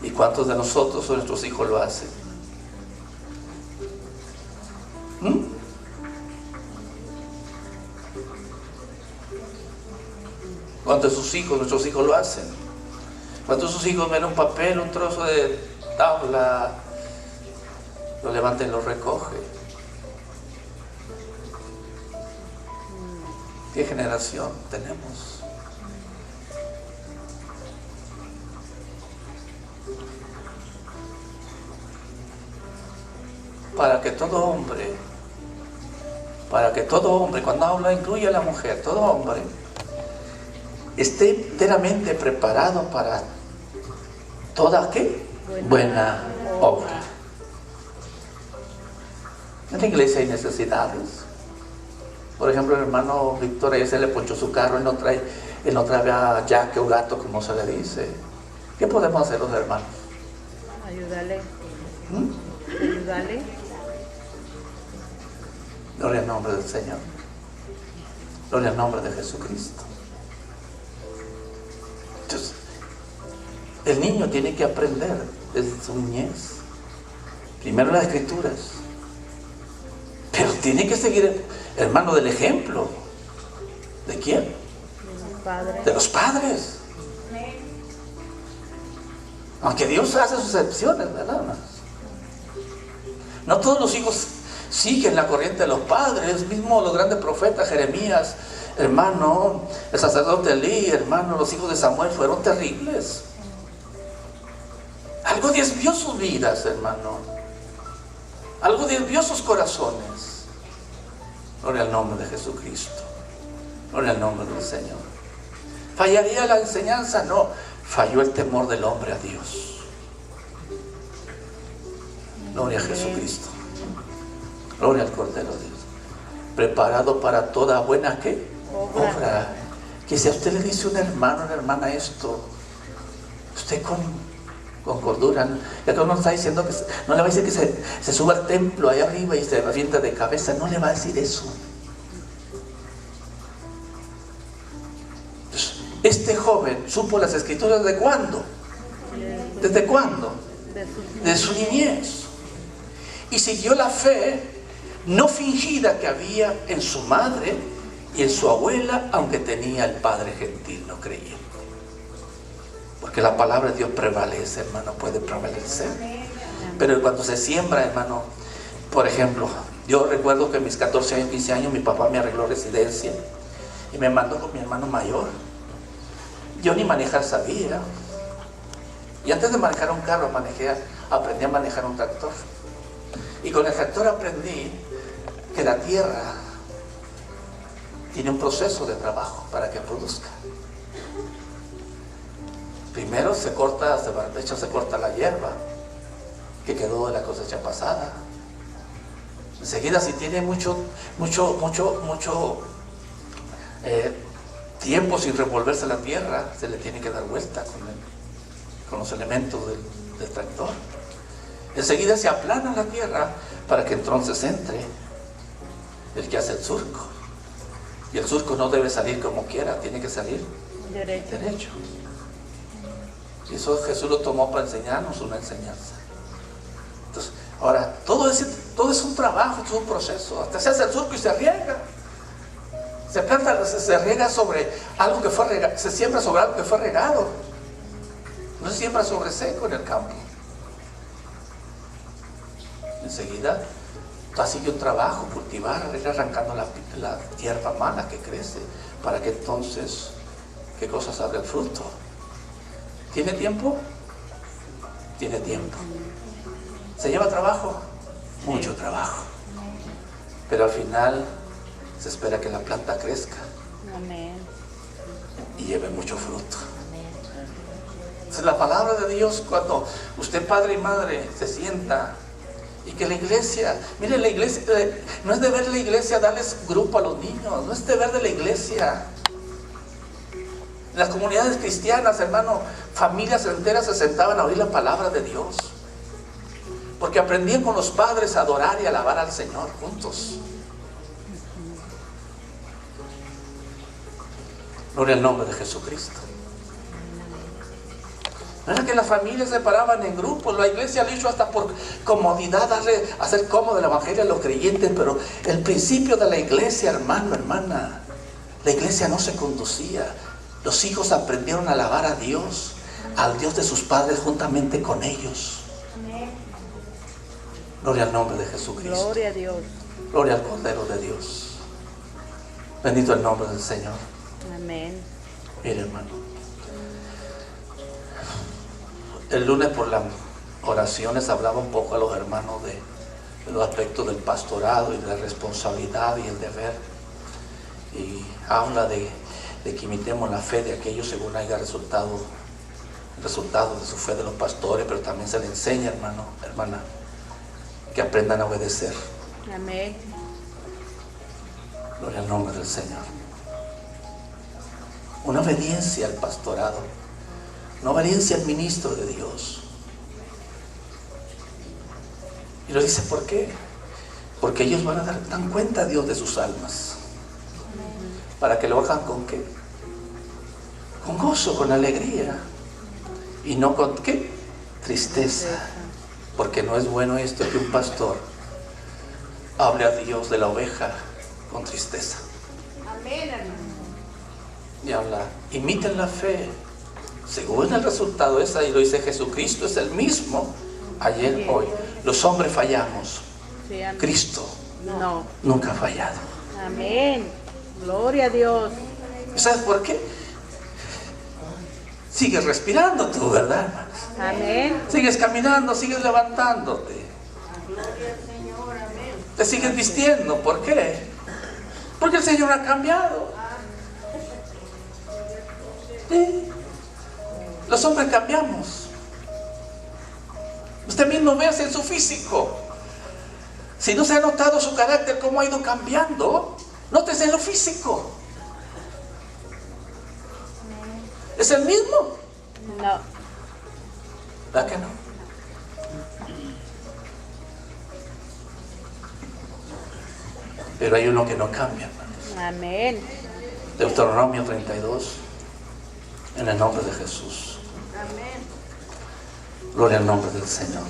¿Y cuántos de nosotros o nuestros hijos lo hacen? ¿Cuántos de sus hijos, nuestros hijos lo hacen? ¿Cuántos de sus hijos ven un papel, un trozo de tabla, lo levanta y lo recoge? ¿Qué generación tenemos? Para que todo hombre, cuando habla incluye a la mujer, todo hombre esté enteramente preparado para toda ¿qué? Buena obra. En la iglesia hay necesidades. Por ejemplo, el hermano Víctor, a ese le ponchó su carro, él no trae a Jack o gato, como se le dice. ¿Qué podemos hacer los hermanos? Ayúdale. Ayúdale. Gloria al nombre del Señor. Gloria al nombre de Jesucristo. Entonces, el niño tiene que aprender desde su niñez. Primero las escrituras. Pero tiene que seguir, hermano, del ejemplo. ¿De quién? De los padres. Aunque Dios hace sus excepciones, ¿verdad? No todos los hijos siguen la corriente de los padres. Mismo los grandes profetas, Jeremías, hermano, el sacerdote Elí, hermano, los hijos de Samuel fueron terribles. Algo desvió sus vidas, hermano. Algo desvió sus corazones. Gloria al nombre de Jesucristo. Gloria al nombre del Señor. ¿Fallaría la enseñanza? No. Falló el temor del hombre a Dios. Gloria a Jesucristo. Gloria al Cordero de Dios. Preparado para toda buena ¿qué? Obra. Que si a usted le dice un hermano, una hermana esto, usted con cordura, ya que uno está diciendo que no le va a decir que se suba al templo allá arriba y se avienta de cabeza, no le va a decir eso. Entonces, este joven supo las escrituras ¿de cuándo? ¿Desde cuándo? De su niñez. Y siguió la fe no fingida que había en su madre y en su abuela, aunque tenía el padre gentil no creyente. Porque la palabra de Dios prevalece, hermano, puede prevalecer. Pero cuando se siembra, hermano, por ejemplo, Yo recuerdo que en mis 14 años, 15 años, mi papá me arregló residencia y me mandó con mi hermano mayor. Yo ni manejar sabía. Y antes de manejar un carro, aprendí a manejar un tractor. Y con el tractor aprendí que la tierra tiene un proceso de trabajo para que produzca. Primero se corta la hierba que quedó de la cosecha pasada. Enseguida, si tiene mucho tiempo sin revolverse la tierra, se le tiene que dar vuelta con los elementos del tractor. Enseguida se aplana la tierra para que entonces entre el que hace el surco. Y el surco no debe salir como quiera, tiene que salir derecho. Y eso Jesús lo tomó para enseñarnos una enseñanza. Entonces, ahora, todo es un trabajo, es un proceso. Hasta se hace el surco y se riega. Se planta, se riega sobre algo que fue regado, se siembra sobre algo que fue regado. No se siembra sobre seco en el campo. Enseguida, sigue un trabajo, cultivar, ir arrancando la hierba mala que crece, para que entonces, ¿qué cosa salga el fruto? ¿Tiene tiempo? Tiene tiempo. ¿Se lleva trabajo? Mucho trabajo. Pero al final se espera que la planta crezca. Amén. Y lleve mucho fruto. Entonces, la palabra de Dios, cuando usted, padre y madre, se sienta y que la iglesia, mire, la iglesia, no es deber de la iglesia darles grupo a los niños, no es deber de la iglesia. En las comunidades cristianas, hermano, familias enteras se sentaban a oír la palabra de Dios, porque aprendían con los padres a adorar y alabar al Señor juntos. Gloria al nombre de Jesucristo. No era que las familias se paraban en grupos, la iglesia lo hizo hasta por comodidad, hacer cómodo el evangelio a los creyentes, pero el principio de la iglesia, hermano, hermana, la iglesia no se conducía. Los hijos aprendieron a alabar a Dios, al Dios de sus padres, juntamente con ellos. Gloria al nombre de Jesucristo. Gloria a Dios. Gloria al Cordero de Dios. Bendito el nombre del Señor. Amén. Mire, hermano, el lunes por las oraciones hablaba un poco a los hermanos de los aspectos del pastorado y de la responsabilidad y el deber. Y habla de que imitemos la fe de aquellos según haya el resultado de su fe de los pastores, pero también se les enseña, hermano, hermana, que aprendan a obedecer. Amén. Gloria al nombre del Señor. Una obediencia al pastorado, una obediencia al ministro de Dios. Y lo dice, ¿por qué? Porque ellos van a dar cuenta a Dios de sus almas, para que lo hagan con ¿qué? Con gozo, con alegría, y no con ¿qué? Tristeza. Porque no es bueno esto, que un pastor hable a Dios de la oveja con tristeza. Amén, hermano. Y habla, imiten la fe según el resultado es ahí, lo dice Jesucristo, es el mismo ayer, hoy. Los hombres fallamos, Sí, amén. Cristo No. nunca ha fallado. Amén. Gloria a Dios. ¿Sabes por qué? Sigues respirando tú, ¿verdad, hermanos? Amén. Sigues caminando, sigues levantándote, Gloria al Señor, amén. te sigues vistiendo. ¿Por qué? Porque el Señor ha cambiado. Sí. Los hombres cambiamos. Usted mismo véase en su físico. Si no se ha notado su carácter, cómo ha ido cambiando, nótese en lo físico. ¿Es el mismo? No. ¿Verdad que no? Pero hay uno que no cambia, hermanos. Amén. Deuteronomio 32, en el nombre de Jesús. Amén. Gloria al nombre del Señor.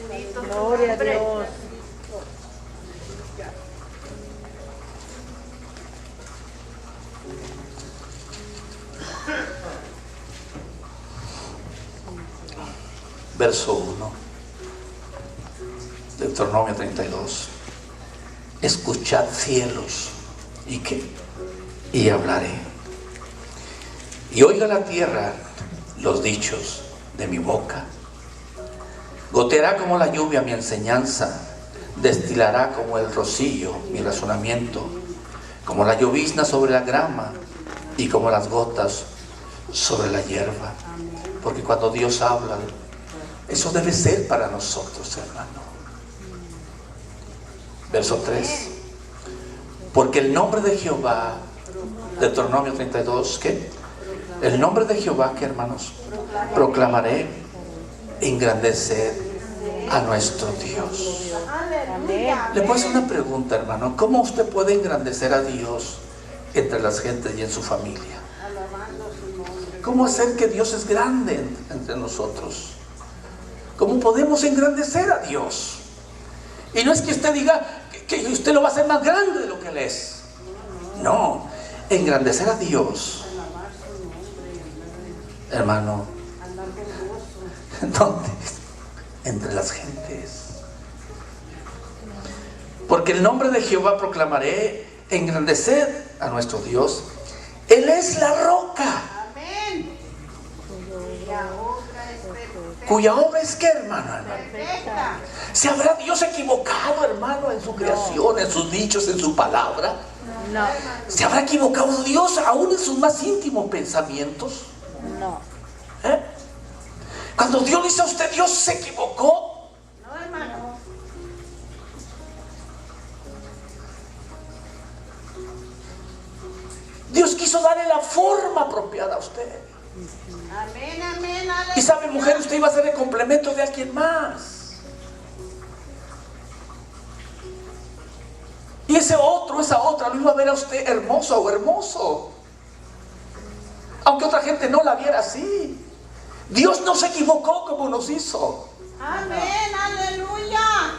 Bendito su Gloria a nombre. Dios. Verso 1. Deuteronomio 32. escuchad cielos, ¿y qué? Y hablaré. Y oiga la tierra los dichos de mi boca. Goteará como la lluvia mi enseñanza, destilará como el rocío mi razonamiento, como la llovizna sobre la grama y como las gotas sobre la hierba. Porque cuando Dios habla, eso debe ser para nosotros, hermano. Verso 3. Porque el nombre de Jehová, Deuteronomio 32, ¿qué? El nombre de Jehová, ¿qué, hermanos? Proclamaré, engrandecer a nuestro Dios. Le puedo hacer una pregunta, hermano. ¿Cómo usted puede engrandecer a Dios entre las gentes y en su familia? ¿Cómo hacer que Dios es grande entre nosotros? ¿Cómo podemos engrandecer a Dios? Y no es que usted diga que usted lo va a hacer más grande de lo que Él es. No, engrandecer a Dios, hermano, ¿dónde? Entre las gentes. Porque el nombre de Jehová proclamaré, engrandecer a nuestro Dios. Él es la roca. Amén. Cuya obra es que, hermano. Perfecta. ¿Se habrá Dios equivocado, hermano, en su creación, en sus dichos, en su palabra? No. ¿Se habrá equivocado Dios aún en sus más íntimos pensamientos? No. ¿Eh? Cuando Dios dice a usted, Dios se equivocó. No, hermano. Dios quiso darle la forma apropiada a usted. Amén, amén. Aleluya. Y sabe, mujer, usted iba a ser el complemento de alguien más. Y ese otro, esa otra, lo iba a ver a usted hermoso o hermoso. Aunque otra gente no la viera así. Dios no se equivocó como nos hizo. Amén, aleluya.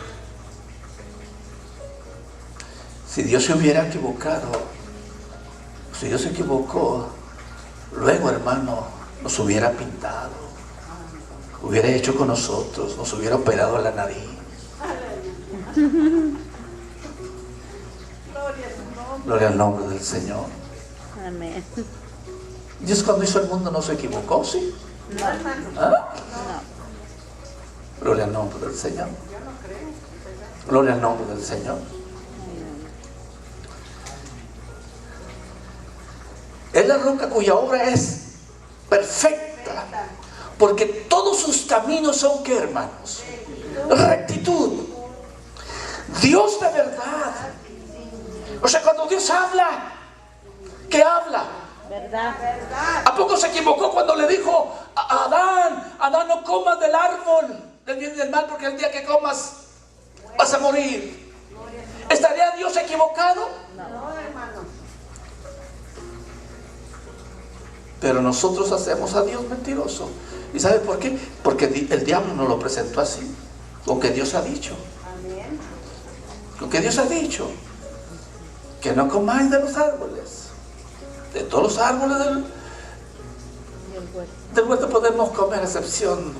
Si Dios se hubiera equivocado, si Dios se equivocó, luego, hermano, nos hubiera pintado, hubiera hecho con nosotros, nos hubiera operado la nariz. Gloria al nombre del Señor. Amén. Dios cuando hizo el mundo no se equivocó, ¿sí? No, hermano. ¿Ah? No. Gloria al nombre del Señor. Gloria al nombre del Señor. Es la roca cuya obra es perfecta, porque todos sus caminos son, ¿qué, hermanos? Rectitud. Dios de verdad. O sea, cuando Dios habla, ¿qué habla? ¿Verdad? ¿A poco se equivocó cuando le dijo a Adán, Adán, no comas del árbol del bien y del mal, porque el día que comas vas a morir? ¿Estaría Dios equivocado? No, hermano. Pero nosotros hacemos a Dios mentiroso. ¿Y sabe por qué? Porque el diablo nos lo presentó así, lo que Dios ha dicho. Amén. Lo que Dios ha dicho, que no comáis de los árboles. De todos los árboles del huerto podemos comer, a excepción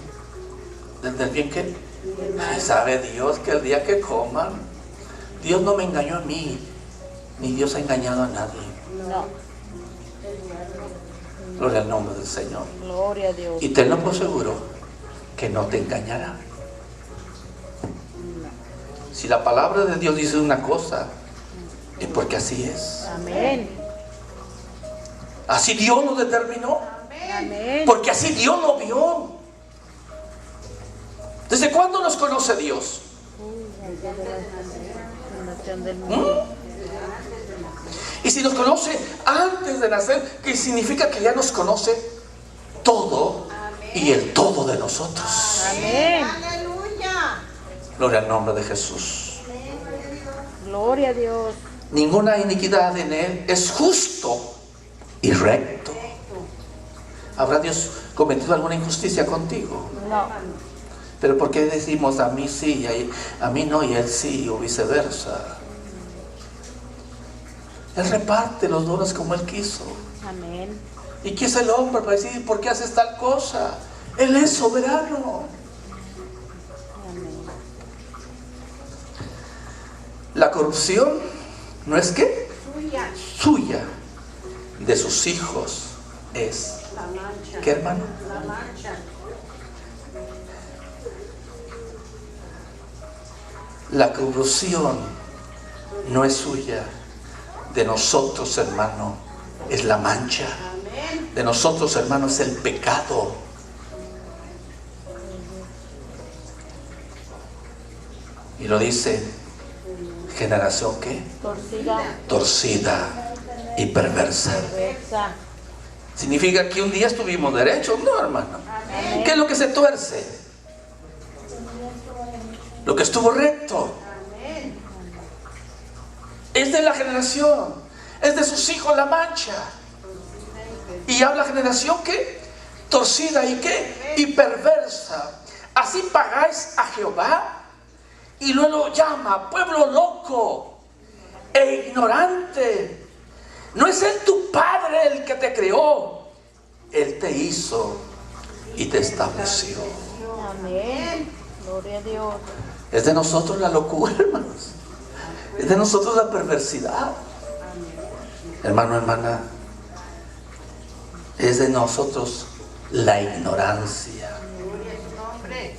del bien que... Y sabe Dios que el día que coman, Dios no me engañó a mí, ni Dios ha engañado a nadie. No. Gloria al nombre del Señor. Gloria a Dios. Y tenlo por seguro que no te engañará. Si la palabra de Dios dice una cosa, es porque así es. Amén. Así Dios lo determinó. Amén. Porque así Dios lo vio. ¿Desde cuándo nos conoce Dios? Fundación del mundo. Y si nos conoce antes de nacer, ¿qué significa? Que ya nos conoce todo y el todo de nosotros. Amén. Aleluya. Gloria al nombre de Jesús. Gloria a Dios. Ninguna iniquidad en Él, es justo y recto. ¿Habrá Dios cometido alguna injusticia contigo? No. Pero ¿por qué decimos a mí sí y a mí no y Él sí, o viceversa? Él reparte los dones como Él quiso. Amén. ¿Y qué es el hombre para decir por qué haces tal cosa? Él es soberano. Amén. La corrupción no es ¿qué? Suya. Suya, de sus hijos es. La mancha. ¿Qué, hermano? La mancha. La corrupción no es suya, de nosotros, hermano, es la mancha. Amén. De nosotros, hermano, es el pecado. Y lo dice, generación ¿qué? Torcida. Torcida y perversa. Perversa. ¿Significa que un día estuvimos derechos? No, hermano. Amén. ¿Qué es lo que se tuerce? Lo que estuvo recto. Amén. Es de la generación, es de sus hijos la mancha. Y habla generación ¿qué? Torcida y ¿qué? Y perversa. Así pagáis a Jehová. Y luego llama pueblo loco e ignorante. No es Él tu Padre el que te creó. Él te hizo y te estableció. Amén. Gloria a Dios. Es de nosotros la locura, hermanos. Es de nosotros la perversidad. Hermano, hermana, es de nosotros la ignorancia. Gloria a su nombre.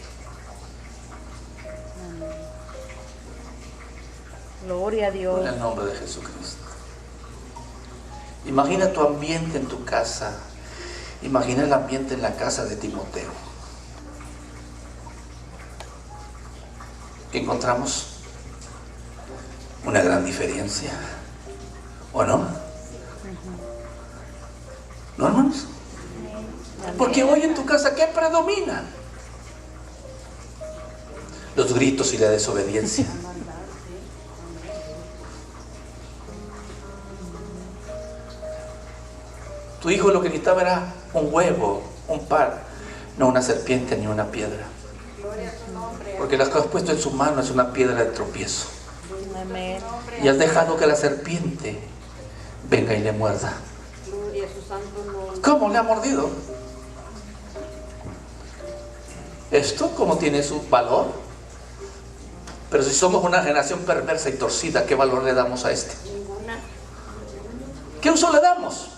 Gloria a Dios. En el nombre de Jesucristo. Imagina tu ambiente en tu casa. Imagina el ambiente en la casa de Timoteo. Encontramos una gran diferencia. ¿O no? ¿No, hermanos? Porque hoy en tu casa, ¿qué predomina? Los gritos y la desobediencia. Tu hijo lo que necesitaba era un huevo, un par, no una serpiente ni una piedra. Gloria a su nombre. Porque lo que has puesto en su mano es una piedra de tropiezo. Amén. Y has dejado que la serpiente venga y le muerda. Gloria a su santo nombre. ¿Cómo le ha mordido? Esto como tiene su valor. Pero si somos una generación perversa y torcida, ¿qué valor le damos a este? Ninguna. ¿Qué uso le damos?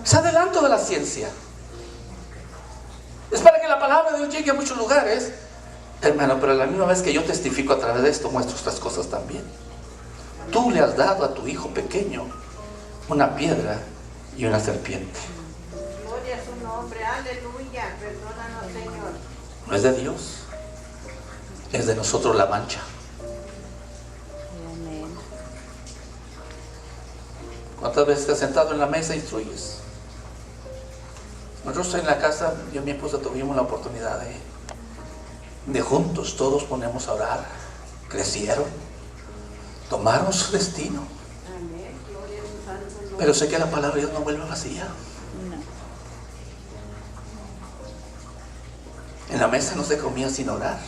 Es adelanto de la ciencia. Es para que la palabra de Dios llegue a muchos lugares. Hermano, pero a la misma vez que yo testifico a través de esto, muestro estas cosas también. Tú le has dado a tu hijo pequeño una piedra y una serpiente. Gloria a su nombre. Aleluya. Perdónanos, Señor. No es de Dios, es de nosotros la mancha. Amén. ¿Cuántas veces te has sentado en la mesa e instruyes? Nosotros en la casa, yo y mi esposa tuvimos la oportunidad de juntos, todos ponemos a orar. Crecieron, tomaron su destino. Amén. Gloria a su santo nombre. Pero sé que la palabra de Dios no vuelve vacía. No. En la mesa no se comía sin orar.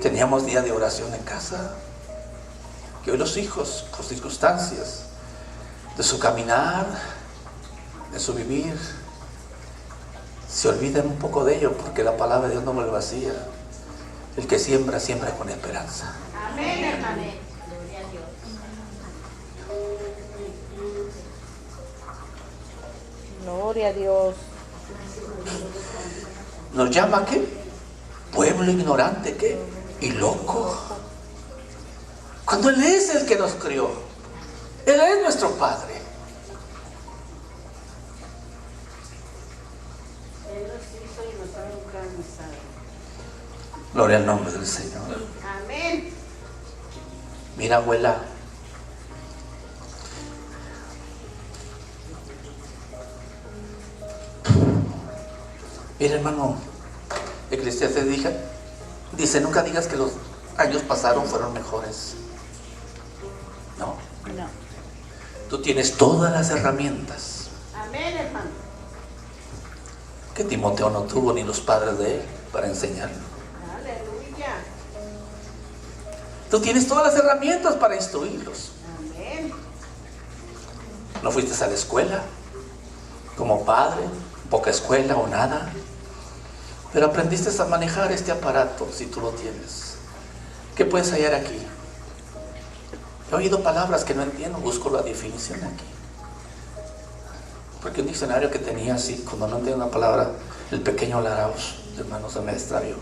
Teníamos día de oración en casa. Que hoy los hijos, por circunstancias de su caminar, de su vivir, se olvidan un poco de ello, porque la palabra de Dios no vuelve vacía. El que siembra, siembra con esperanza. Amén, hermano. Gloria a Dios. Gloria a Dios. Nos llama ¿qué? Pueblo ignorante, ¿qué? Y loco. Cuando Él es el que nos crió. Él es nuestro Padre. Él nos hizo y nos ha organizado. Gloria al nombre del Señor. Amén. Mira, abuela. Mira, hermano. Eclesiastes dice, nunca digas que los años pasaron fueron mejores. No. No. Tú tienes todas las herramientas Amén, hermano. que Timoteo no tuvo ni los padres de él para enseñarlo. Aleluya. Tú tienes todas las herramientas para instruirlos. Amén. No fuiste a la escuela como padre, poca escuela o nada, pero aprendiste a manejar este aparato, si tú lo tienes. ¿Qué puedes hallar aquí? He oído palabras que no entiendo, busco la definición aquí. Porque un diccionario que tenía así, cuando no entiendo una palabra, el pequeño Laraos, hermano, se me extravió.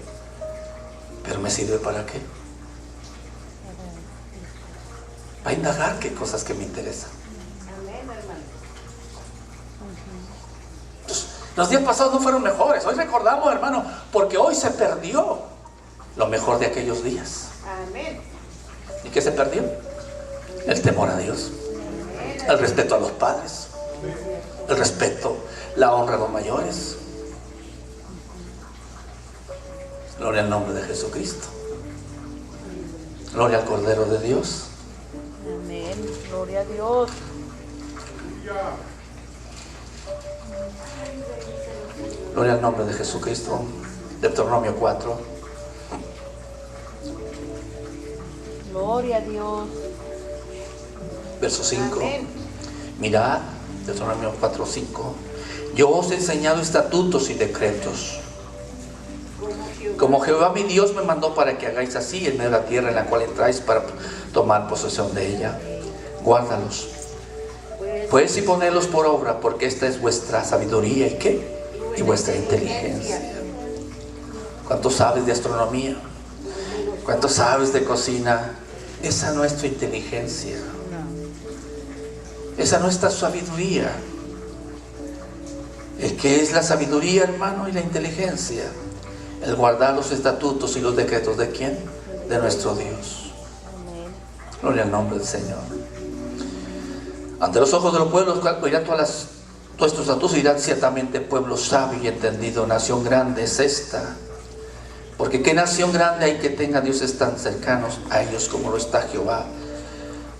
Pero me sirve para qué? Para indagar qué cosas que me interesan. Amén, hermano. Entonces, los días pasados no fueron mejores. Hoy recordamos, hermano, porque hoy se perdió lo mejor de aquellos días. Amén. ¿Y qué se perdió? El temor a Dios, el respeto a los padres, el respeto, la honra a los mayores. Gloria al nombre de Jesucristo. Gloria al Cordero de Dios. Amén. Gloria a Dios. Gloria al nombre de Jesucristo. Deuteronomio 4. Gloria a Dios. Verso 5. Amén. Mirad, Deuteronomio 4, 5. Yo os he enseñado estatutos y decretos, como Jehová mi Dios me mandó, para que hagáis así en medio de la tierra en la cual entráis para tomar posesión de ella. Guárdalos, pues, y ponedlos por obra, porque esta es vuestra sabiduría y ¿qué? Y vuestra inteligencia. ¿Cuánto sabes de astronomía? ¿Cuánto sabes de cocina? Esa no es tu inteligencia. Esa no es tu sabiduría. El que es la sabiduría, hermano, y la inteligencia, el guardar los estatutos y los decretos ¿de quién? De nuestro Dios. Gloria al nombre del Señor. Ante los ojos de los pueblos oirán todos estos estatutos y dirán: ciertamente pueblo sabio y entendido, nación grande es esta. Porque qué nación grande hay que tenga dioses tan cercanos a ellos como lo está Jehová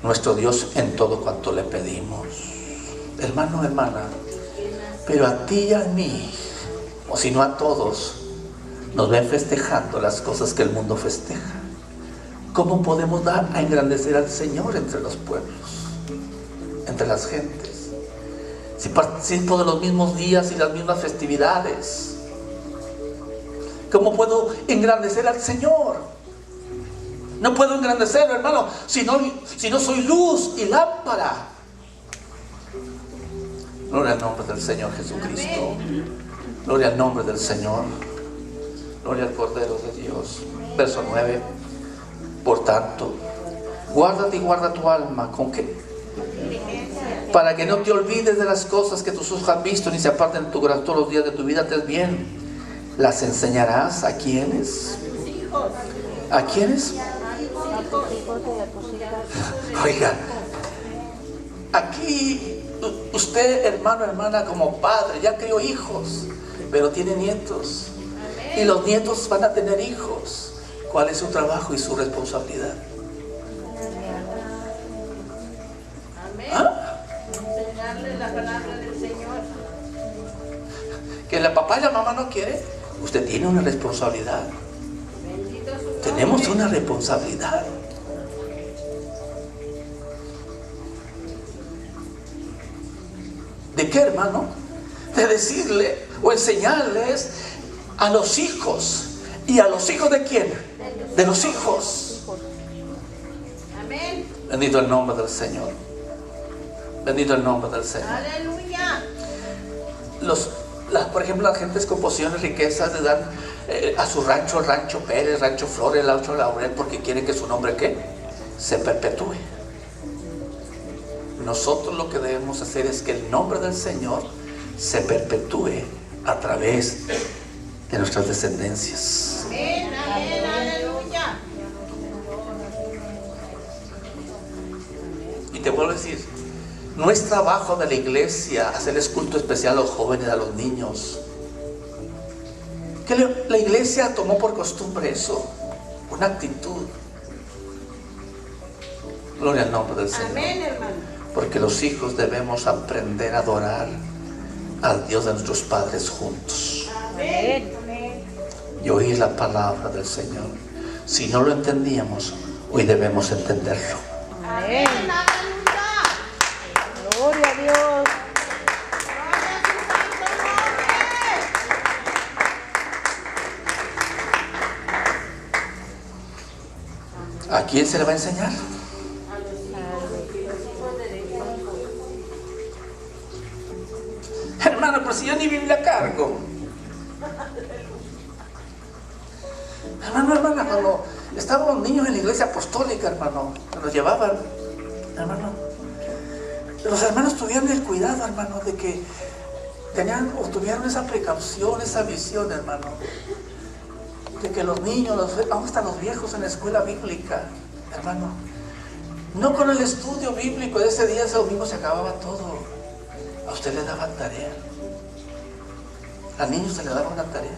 nuestro Dios en todo cuanto le pedimos. Hermano, hermana, pero a ti y a mí, o si no a todos, nos ven festejando las cosas que el mundo festeja. ¿Cómo podemos dar a engrandecer al Señor entre los pueblos, entre las gentes, si participo de los mismos días y las mismas festividades? ¿Cómo puedo engrandecer al Señor? No puedo engrandecerlo, hermano, si no soy luz y lámpara. Gloria al nombre del Señor Jesucristo. Gloria al nombre del Señor. Gloria al Cordero de Dios. Verso 9. Por tanto, guárdate y guarda tu alma. ¿Con qué? Para que no te olvides de las cosas que tus ojos han visto, ni se aparten de tu corazón todos los días de tu vida. Te bien. ¿Las enseñarás a quiénes? ¿A quiénes? Oiga, aquí usted, hermano, hermana, como padre, ya crió hijos, pero tiene nietos. Y los nietos van a tener hijos. ¿Cuál es su trabajo y su responsabilidad? ¿Ah? Enseñarle la palabra del Señor. Que la papá y la mamá no quiere. Usted tiene una responsabilidad. Tenemos una responsabilidad. ¿De qué, hermano? De decirle o enseñarles a los hijos. ¿Y a los hijos de quién? De los hijos. Amén. Bendito el nombre del Señor. Bendito el nombre del Señor. Aleluya. Por ejemplo, las gentes con posesiones, riquezas, le dan a su rancho, el rancho Pérez, rancho Flores, el rancho Laurel, porque quieren que su nombre ¿qué? Se perpetúe. Nosotros lo que debemos hacer es que el nombre del Señor se perpetúe a través de nuestras descendencias. Amén, amén, aleluya. Y te vuelvo a decir, no es trabajo de la iglesia hacerles culto especial a los jóvenes, a los niños. Que la iglesia tomó por costumbre eso, una actitud. Gloria al nombre del Señor. Amén, hermano. Porque los hijos debemos aprender a adorar al Dios de nuestros padres juntos Amén. y oír la palabra del Señor. Si no lo entendíamos, hoy debemos entenderlo. Amén. Aleluya. Gloria a Dios. Gloria a su santo nombre. ¿A quién se le va a enseñar? Hermano, pero si yo ni Biblia cargo. Hermano, hermana, cuando estábamos niños en la iglesia apostólica, hermano, que nos llevaban, hermano, los hermanos tuvieron el cuidado, hermano, de que tenían o tuvieron esa precaución, esa visión, hermano, de que los niños, aún hasta los viejos en la escuela bíblica, hermano, no con el estudio bíblico de ese día, ese domingo se acababa todo. A usted le daban tarea. A niños se le daba una tarea.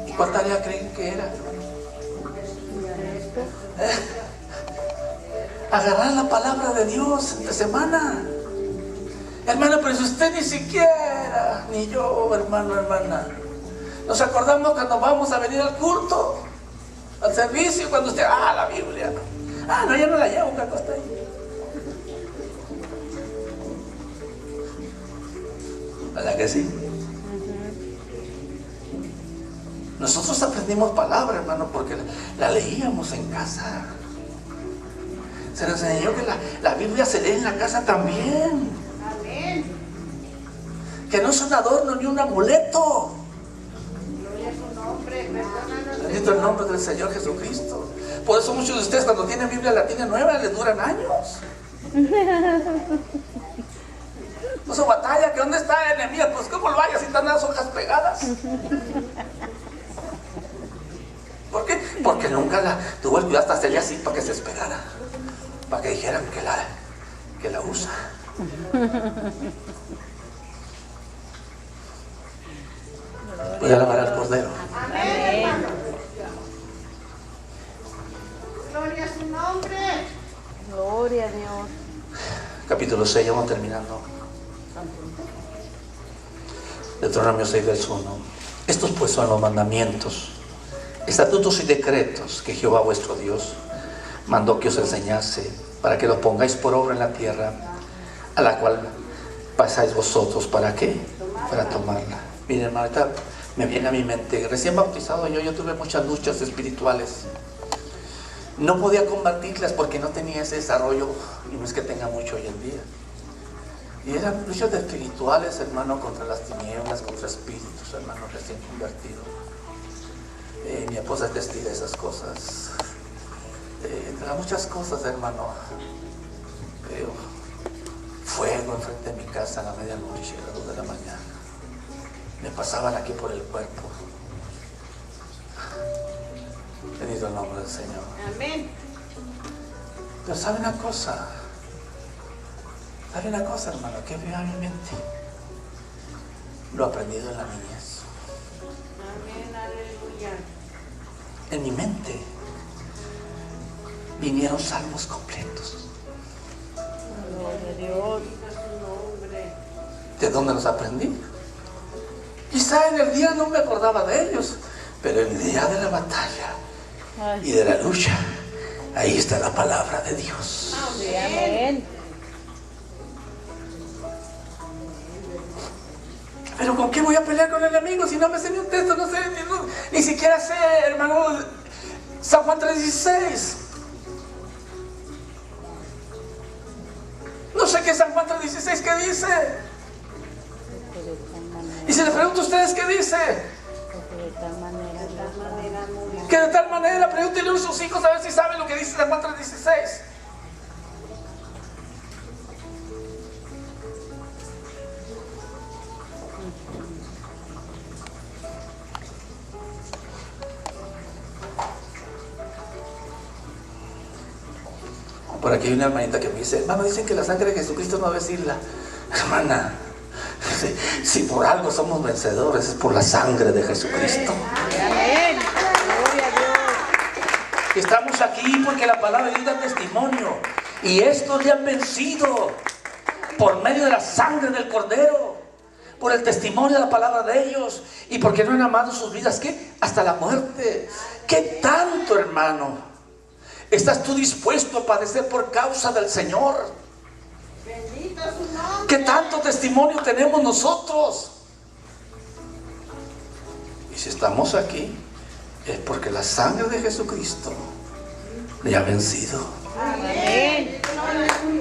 ¿Y cuál tarea creen que era? Agarrar la palabra de Dios entre semana. Hermano, pero si usted ni siquiera, ni yo, hermano, hermana, nos acordamos cuando vamos a venir al culto, al servicio, cuando usted, la Biblia. No, ya no la llevo, que está ahí. ¿Verdad que sí? Nosotros aprendimos palabra, hermano, porque la leíamos en casa. Se nos enseñó que la Biblia se lee en la casa también. Amén. Que no es un adorno ni un amuleto. Gloria a su nombre, perdónanos. Bendito el nombre del Señor Jesucristo. Por eso muchos de ustedes cuando tienen Biblia latina nueva les duran años. Pues su batalla, que dónde está el enemigo, pues cómo lo vaya si están las hojas pegadas. ¿Por qué? Porque nunca tuvo el cuidado hasta hacerle así para que se despegara, para que dijeran que la usa. Voy a alabar al Cordero. Amén, hermano. Gloria a su nombre. Gloria a Dios. Capítulo 6, ya vamos terminando. Deuteronomio 6, verso 1. Estos pues son los mandamientos, estatutos y decretos que Jehová vuestro Dios mandó que os enseñase, para que los pongáis por obra en la tierra a la cual pasáis vosotros. ¿Para qué? Para tomarla. Miren, hermano, ahorita me viene a mi mente, recién bautizado yo tuve muchas luchas espirituales. No podía combatirlas porque no tenía ese desarrollo, y no es que tenga mucho hoy en día. Y eran luchas espirituales, hermano, contra las tinieblas, contra espíritus, hermano, recién convertido. Mi esposa es testigo de esas cosas. Entre muchas cosas, hermano. Fuego enfrente de mi casa a la medianoche, a las 2 de la mañana. Me pasaban aquí por el cuerpo. Bendito el nombre del Señor. Amén. Pero ¿sabe una cosa? ¿Sabe una cosa, hermano? Que veo a mi mente. Lo he aprendido en la niñez. Amén, aleluya. En mi mente vinieron salmos completos. Gloria a Dios. ¿De dónde los aprendí? Quizá en el día no me acordaba de ellos, pero en el día de la batalla y de la lucha, ahí está la palabra de Dios. Amén. Pero ¿con qué voy a pelear con el enemigo si no me sé ni un texto? No sé, ni siquiera sé, hermano, San Juan 3:16. No sé qué es San Juan 3:16, ¿qué dice? Y si le pregunto a ustedes, ¿qué dice? Que de tal manera, pregúntenle a sus hijos a ver si saben lo que dice San Juan 3:16. Por aquí hay una hermanita que me dice, hermano, dicen que la sangre de Jesucristo no debe decirla. Hermana, si por algo somos vencedores, es por la sangre de Jesucristo. Amén. Gloria a Dios. Estamos aquí porque la palabra de Dios da testimonio. Y estos le han vencido por medio de la sangre del Cordero, por el testimonio de la palabra de ellos, y porque no han amado sus vidas, ¿qué? Hasta la muerte. ¿Qué tanto, hermano, estás tú dispuesto a padecer por causa del Señor? Bendito su nombre. ¿Qué tanto testimonio tenemos nosotros? Y si estamos aquí, es porque la sangre de Jesucristo le ha vencido. Amén. Aleluya.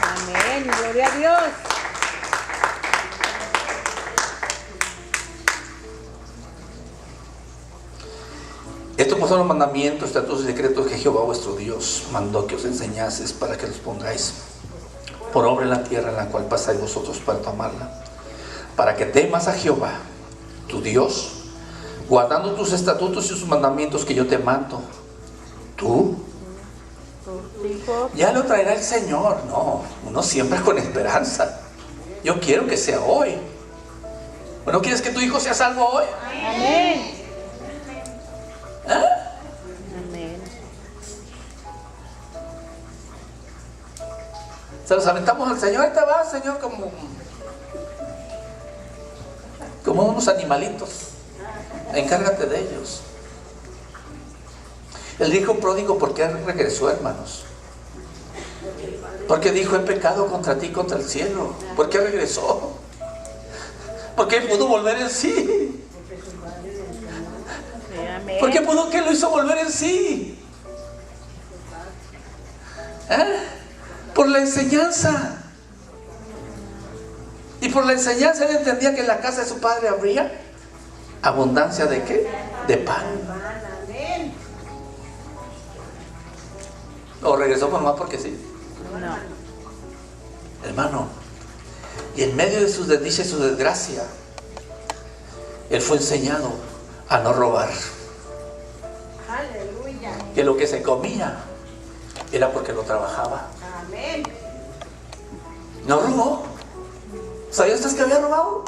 Amén. Gloria a Dios. Estos pues son los mandamientos, estatutos y decretos que Jehová vuestro Dios mandó que os enseñases para que los pongáis por obra en la tierra en la cual pasáis vosotros para tomarla, para que temas a Jehová, tu Dios, guardando tus estatutos y sus mandamientos que yo te mando. Tú Tus hijos. ya lo traerá el Señor. No, uno siempre con esperanza. Yo quiero que sea hoy. ¿No quieres que tu hijo sea salvo hoy? Amén. ¿Eh? Amén. Se los aventamos al Señor. Ahí te va, Señor, como unos animalitos. Encárgate de ellos. El hijo pródigo, ¿por qué regresó, hermanos? Porque dijo: he pecado contra ti, contra el cielo. ¿Por qué regresó? Porque pudo volver en sí. Sí, amén. ¿Por qué pudo? ¿Qué lo hizo volver en sí? Por la enseñanza. Y por la enseñanza él entendía que en la casa de su padre habría abundancia ¿de qué? De pan. ¿O regresó por más porque sí? No. Hermano, y en medio de sus desdichas y su desgracia, él fue enseñado a no robar. Aleluya. Que lo que se comía era porque lo trabajaba. Amén. No robó. ¿Sabías usted que había robado?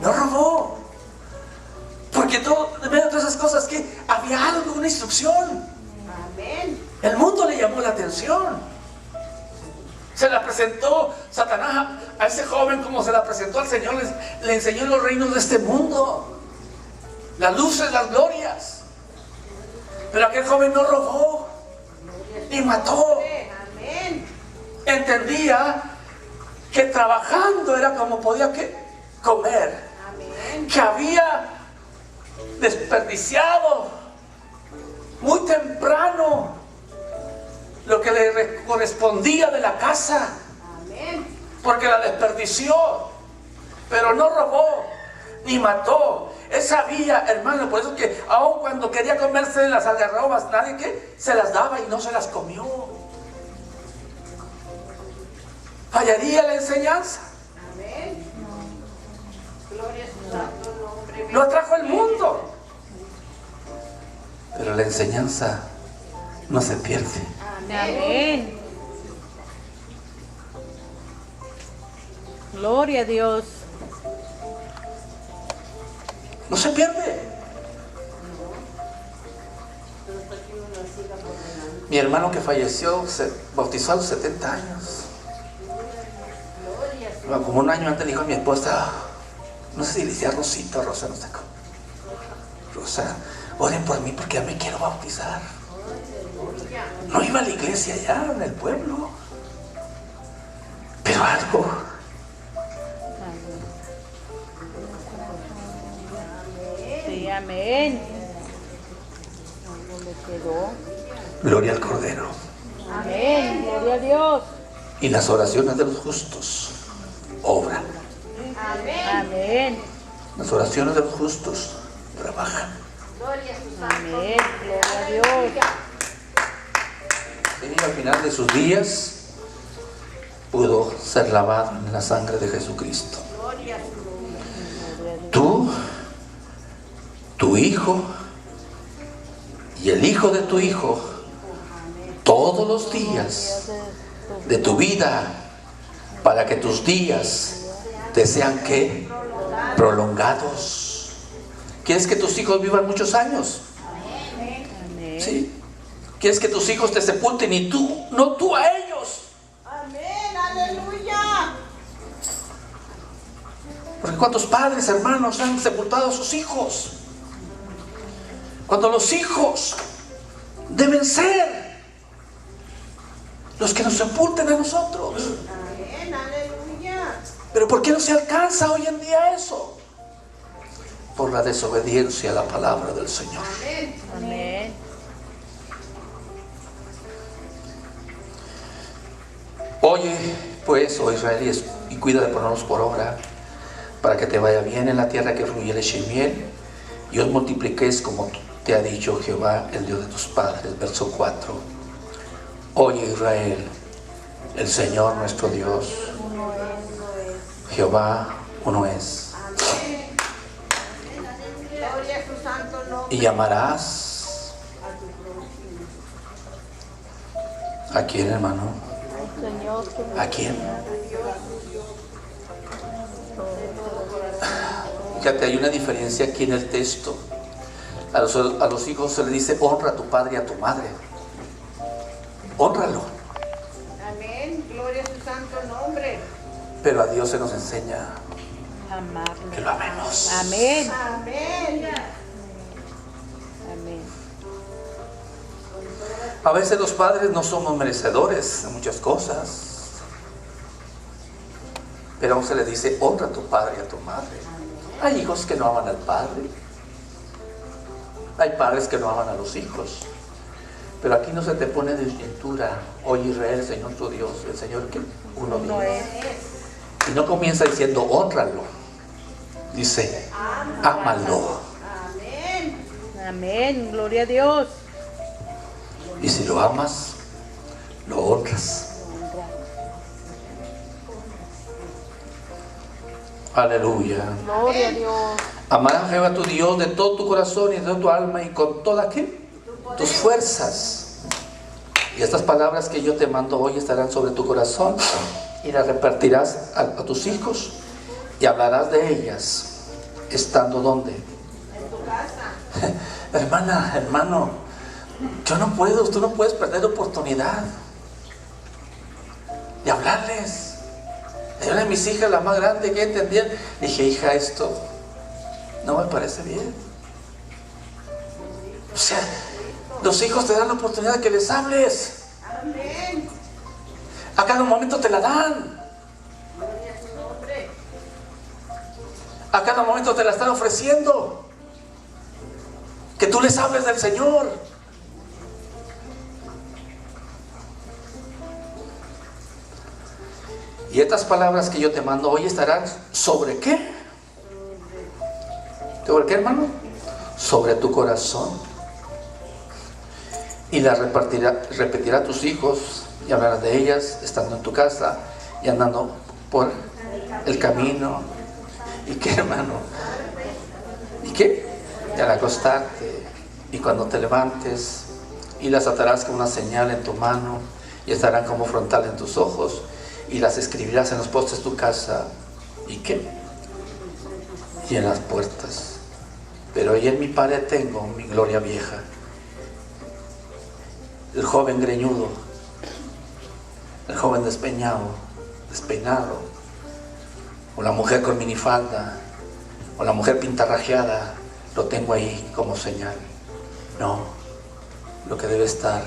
No robó. Porque todo, en medio de todas esas cosas, que había algo, una instrucción. Amén. El mundo le llamó la atención. Se la presentó Satanás a ese joven como se la presentó al Señor. Le enseñó los reinos de este mundo, las luces, las glorias. Pero aquel joven no robó ni mató. Amén. Entendía que trabajando era como podía comer. Amén. Que había desperdiciado muy temprano lo que le correspondía de la casa. Amén. Porque la desperdició. Pero no robó ni mató. Él sabía, hermano, por eso que aun cuando quería comerse las algarrobas, nadie se las daba y no se las comió. Fallaría la enseñanza. Amén. Gloria a su santo nombre. Lo atrajo el mundo. Pero la enseñanza no se pierde. Amén. Gloria a Dios. No se pierde. Mi hermano que falleció se bautizó a los 70 años. Como un año antes le dijo a mi esposa, no sé si le decía Rosita o Rosa, no sé cómo. Rosa, oren por mí porque ya me quiero bautizar. No iba a la iglesia allá en el pueblo, pero algo. Sí, amén. Algo le quedó. Gloria al Cordero. Amén. Gloria a Dios. Y las oraciones de los justos obran. Amén. Amén. Las oraciones de los justos trabajan. Gloria a su santo Amén. Gloria a Dios. Y al final de sus días pudo ser lavado en la sangre de Jesucristo. Gloria a su nombre. Tú, tu hijo y el hijo de tu hijo, todos los días de tu vida, para que tus días te sean ¿qué? Prolongados. ¿Quieres que tus hijos vivan muchos años? Amén. ¿Sí? ¿Quieres que tus hijos te sepulten y tú, no tú a ellos? Amén. Aleluya. Porque cuántos padres, hermanos, han sepultado a sus hijos. Cuando los hijos deben ser los que nos sepulten a nosotros. Amén. Aleluya. Pero ¿por qué no se alcanza hoy en día eso? Por la desobediencia a la palabra del Señor. Amén. Amén. Oye, pues, oh Israel, y cuida de ponernos por obra, para que te vaya bien en la tierra que fluye leche y miel, y os multipliquéis como te ha dicho Jehová, el Dios de tus padres. Verso 4. Oye Israel, el Señor nuestro Dios, Jehová uno es. Gloria a su santo nombre. Y llamarás ¿a quién, hermano? Señor, ¿A quién? Fíjate, hay una diferencia aquí en el texto. A los hijos se les dice: honra a tu padre y a tu madre. Hónralo. Amén. Gloria a su santo nombre. Pero a Dios se nos enseña amarlo. que lo amemos. Amén. Amén. Amén. A veces los padres no somos merecedores de muchas cosas, pero aún se les dice: honra a tu padre y a tu madre. Hay hijos que no aman al padre, hay padres que no aman a los hijos, pero aquí no se te pone de cintura: oye Israel, el Señor tu Dios, el Señor que uno No Dios. es. Y no comienza diciendo honralo, dice ámalo. Amén. Amén. Gloria a Dios. Y si lo amas, lo honras. Aleluya. Gloria a Dios. Amarás a Jehová tu Dios de todo tu corazón y de toda tu alma y con todas ¿qué? Tus fuerzas. Y estas palabras que yo te mando hoy estarán sobre tu corazón y las repartirás a tus hijos y hablarás de ellas estando ¿dónde? En tu casa. Hermana, hermano, yo no puedo, tú no puedes perder la oportunidad de hablarles. Una de mis hijas, la más grande, que entendía, dije: hija, esto no me parece bien. O sea, los hijos te dan la oportunidad de que les hables. Amén. A cada momento te la dan. Gloria a su nombre. A cada momento te la están ofreciendo. Que tú les hables del Señor. Y estas palabras que yo te mando hoy estarán ¿sobre qué? ¿Sobre qué, hermano? Sobre tu corazón. Y las repetirá a tus hijos y hablarás de ellas estando en tu casa y andando por el camino. ¿Y qué, hermano? ¿Y qué? Y al acostarte y cuando te levantes, y las atarás como una señal en tu mano y estarán como frontal en tus ojos, y las escribirás en los postes de tu casa. ¿Y qué? Y en las puertas. Pero hoy en mi pared tengo mi gloria vieja, el joven greñudo, el joven despeinado, o la mujer con minifalda, o la mujer pintarrajeada. Lo tengo ahí como señal. No, lo que debe estar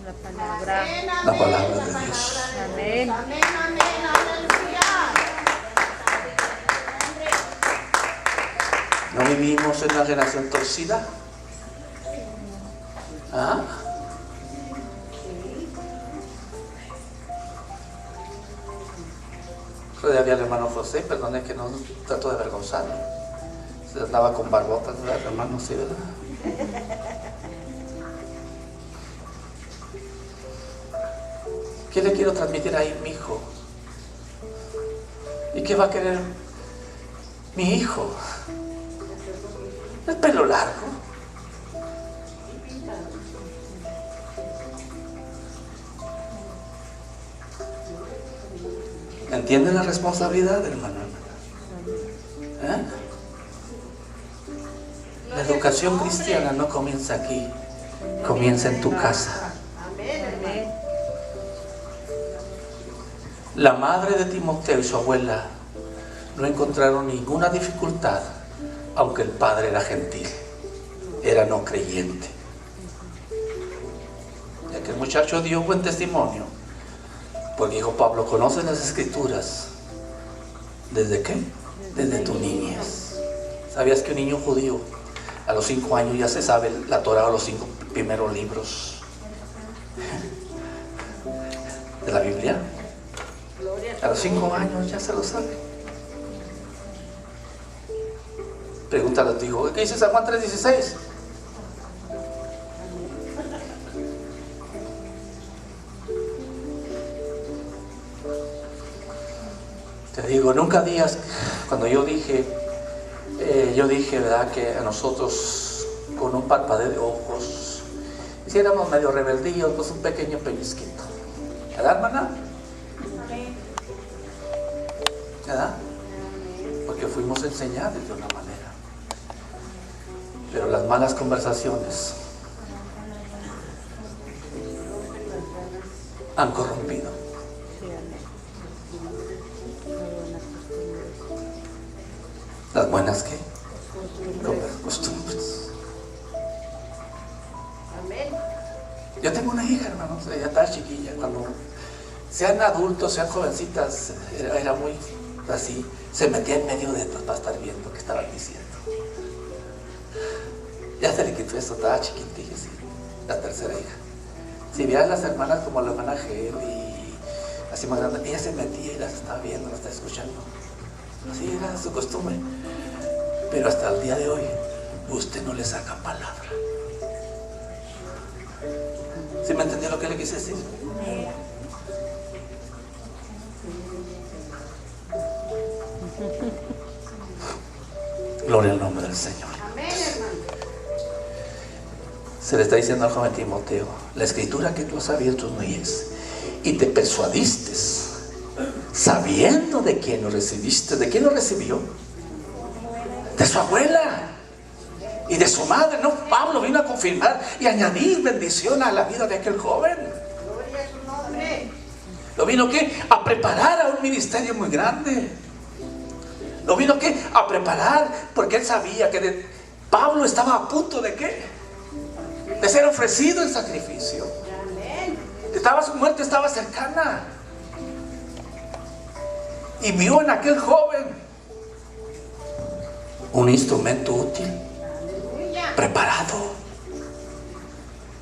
La palabra. Amén, amén. la palabra de La Dios. palabra de Amén. Dios. Amén, amén, aleluya. ¿No vivimos en una generación torcida? ¿Ah? Otro día había el hermano José, perdone que no trato de avergonzarlo. Se andaba con barbotas, ¿verdad, hermano? Sí, ¿verdad? ¿Qué le quiero transmitir ahí, mi hijo? ¿Y qué va a querer mi hijo? El pelo largo. ¿Entienden la responsabilidad, hermano? ¿Eh? La educación cristiana no comienza aquí, comienza en tu casa. Amén, hermano. Amén. La madre de Timoteo y su abuela no encontraron ninguna dificultad, aunque el padre era gentil, era no creyente. Ya que el muchacho dio buen testimonio, porque dijo Pablo: ¿conoces las escrituras? ¿Desde qué? Desde tu niñez. ¿Sabías que un niño judío a los 5 años ya se sabe la Torá o los 5 primeros libros de la Biblia? A los 5 años ya se lo sabe. Pregúntale a tu hijo, ¿qué dice San Juan 3:16? Te digo, nunca digas, cuando yo dije, ¿verdad?, que a nosotros con un parpadeo de ojos hiciéramos medio rebeldíos, pues un pequeño pellizquito. ¿Verdad, hermana? ¿Verdad? Porque fuimos enseñados de una manera. Pero las malas conversaciones han corrompido. Las buenas, ¿qué? Costumbres. Yo tengo una hija, hermanos, ella está chiquilla. Cuando sean adultos, sean jovencitas, era muy así, se metía en medio de para estar viendo qué estaban diciendo. Ya se le quitó eso, estaba chiquitilla, sí, la tercera hija. Si veas las hermanas como la hermana Geo y así más grande, ella se metía y las estaba viendo, las estaba escuchando. Así era su costumbre. Pero hasta el día de hoy, usted no le saca palabra. ¿Sí me entendió lo que le quise decir? Gloria al nombre del Señor. Se le está diciendo al joven Timoteo, la escritura que tú has abierto no es, y te persuadiste, sabiendo de quién lo recibiste. ¿De quién lo recibió? De su abuela y de su madre. No, Pablo vino a confirmar y añadir bendición a la vida de aquel joven. Gloria a su nombre. Lo vino ¿qué? A preparar a un ministerio muy grande. Lo vino ¿qué? A preparar, porque él sabía que Pablo estaba a punto de ¿qué? De ser ofrecido en sacrificio. Su muerte estaba cercana. Y vio en aquel joven un instrumento útil, preparado,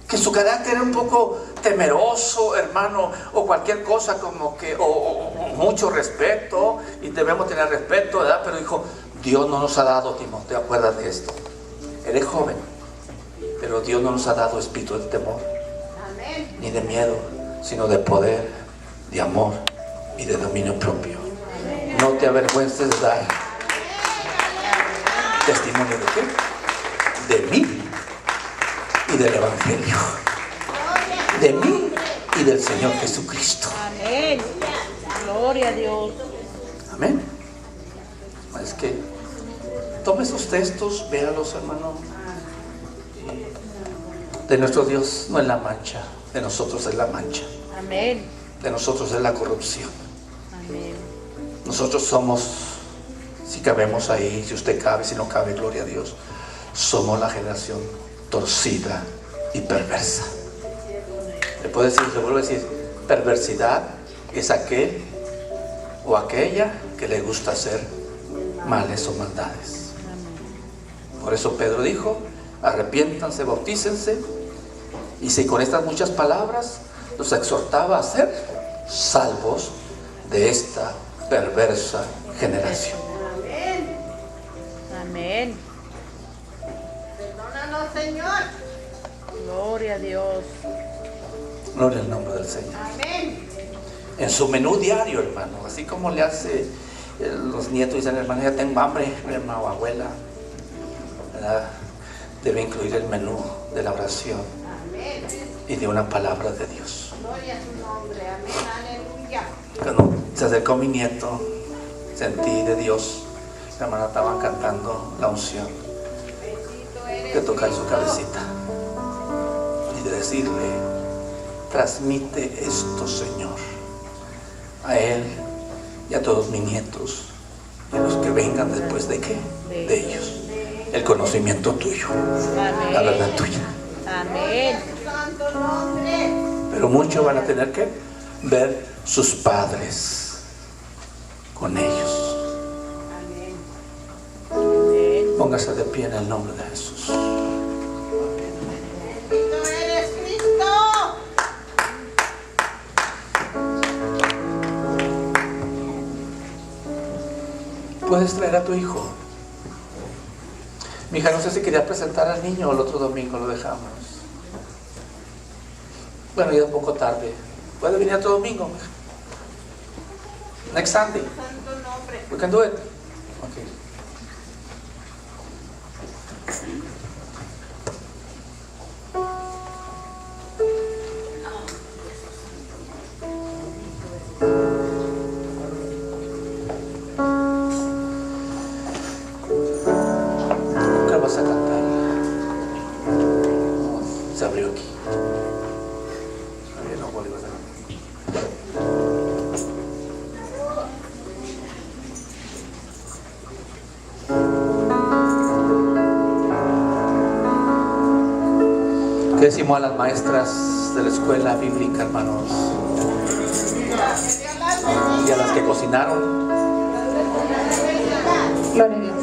que su carácter era un poco temeroso, hermano, o cualquier cosa como que, o mucho respeto, y debemos tener respeto, ¿verdad? Pero dijo, Dios no nos ha dado, Timoteo, acuérdate de esto, eres joven, pero Dios no nos ha dado espíritu de temor, ni de miedo, sino de poder, de amor y de dominio propio. No te avergüences de dar testimonio de qué? De mí y del Evangelio, de mí y del Señor Jesucristo. Amén. Gloria a Dios. Amén. Es que tome esos textos, véalos, hermano. De nuestro Dios no es la mancha, de nosotros es la mancha. Amén. De nosotros es la corrupción. Amén. Nosotros somos, si cabemos ahí, si usted cabe, si no cabe, gloria a Dios, somos la generación torcida y perversa. Le puedo decir, le vuelvo a decir, perversidad es aquel o aquella que le gusta hacer males o maldades. Por eso Pedro dijo, arrepiéntanse, bautícense, y si con estas muchas palabras los exhortaba a ser salvos de esta perversa generación. Amén. Amén. Perdónanos, Señor. Gloria a Dios. Gloria al nombre del Señor. Amén. En su menú diario, hermano, así como le hace los nietos, dicen, hermano, ya tengo hambre, hermano o abuela, ¿verdad? Debe incluir el menú de la oración Amén. y de una palabra de Dios. Gloria a su nombre. Amén. Aleluya. Cuando se acercó mi nieto, sentí de Dios, la hermana estaba cantando la unción, Bendito eres. de tocar su Cristo. cabecita y de decirle, transmite esto, Señor, a él y a todos mis nietos y a los que vengan después de qué, de ellos, el conocimiento tuyo, Amén. la verdad tuya. Amén. Su santo nombre. Pero muchos van a tener que ver sus padres con ellos. Amén. Amén. Póngase de pie en el nombre de Jesús. Bendito eres, Cristo. puedes traer a tu hijo. Mi hija, no sé si quería presentar al niño o el otro domingo lo dejamos. Bueno, ya un poco tarde. ¿Puede venir otro domingo? Next Sunday. Santo nombre. We can do it. Okay. ¿Qué vas a cantar? Oh, se abrió aquí. No, Bolívar. ¿Qué decimos a las maestras de la escuela bíblica, hermanos? Y a las que cocinaron. Gloria a Dios.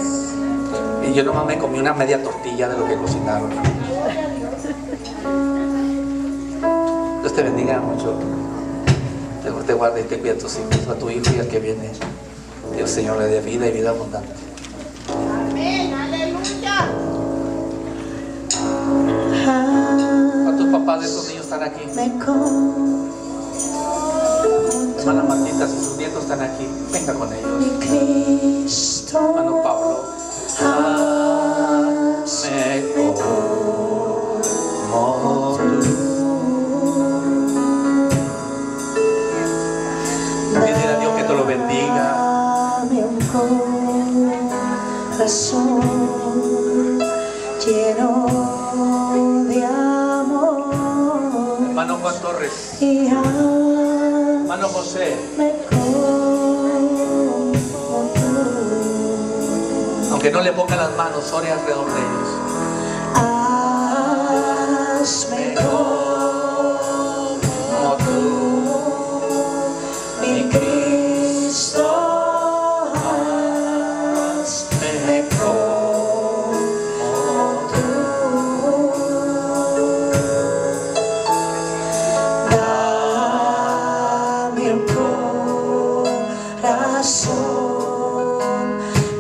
Y yo nomás me comí una media tortilla de lo que cocinaron. Dios te bendiga mucho. Dios te guarde y te cuide a tus hijos, a tu hijo y al que viene. Dios, Señor, le dé vida y vida abundante. Amén, aleluya. ¿Cuántos papás de esos niños están aquí? Hermana Martita, si sus nietos están aquí, venga con ellos. Hermano Pablo, hazme como tú. Dile a Dios que te lo bendiga. Dame un corazón lleno de amor. Hermano Juan Torres, Y hermano José, hazme como tú. aunque no le pongan las manos, ore alrededor de ellos. Hazme como tú, mi Cristo. Hazme como tú. Dame un corazón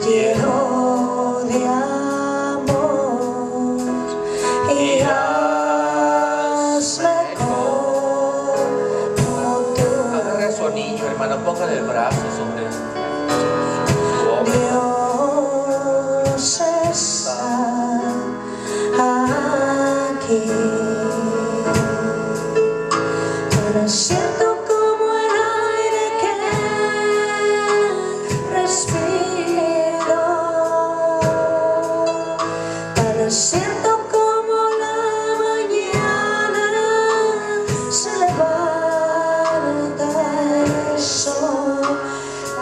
lleno de amor y hazme como tú. Agarre a su niño, hermano, póngale el brazo sobre su hombro. Dios está aquí. Ahora siento como el aire que respiro. Ahora siento como la mañana se levanta el sol.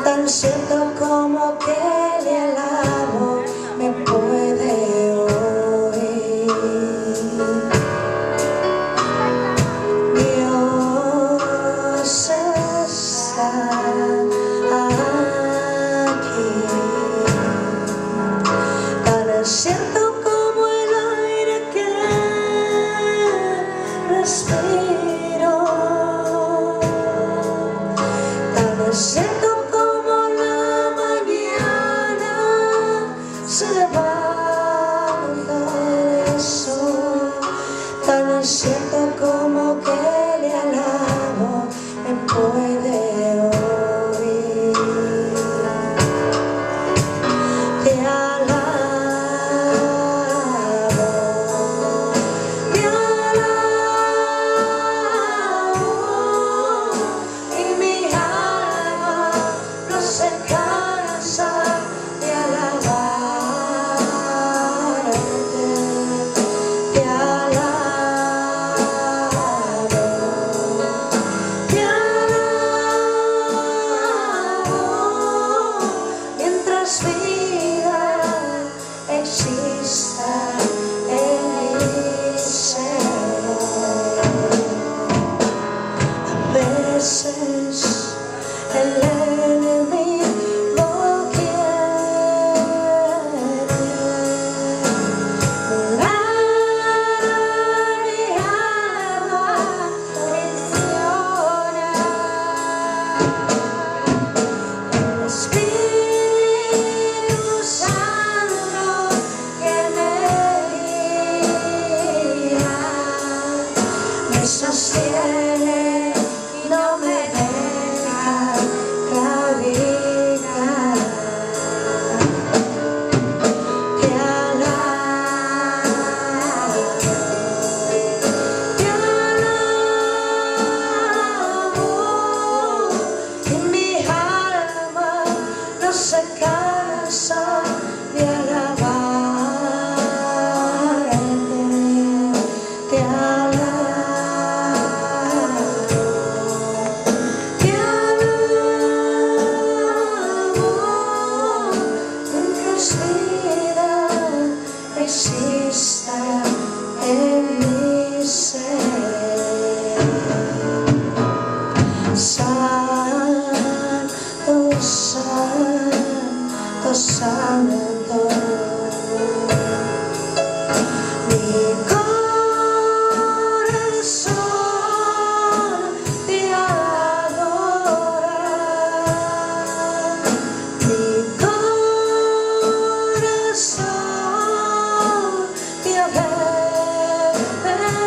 Tan siento como que le alabo, me puede oír. Dios está aquí. Ahora siento como el aire que respiro. Ahora siento como la mañana se levanta el sol. Ahora siento como que le alabo, me puede oír. Te alabo, te alabo.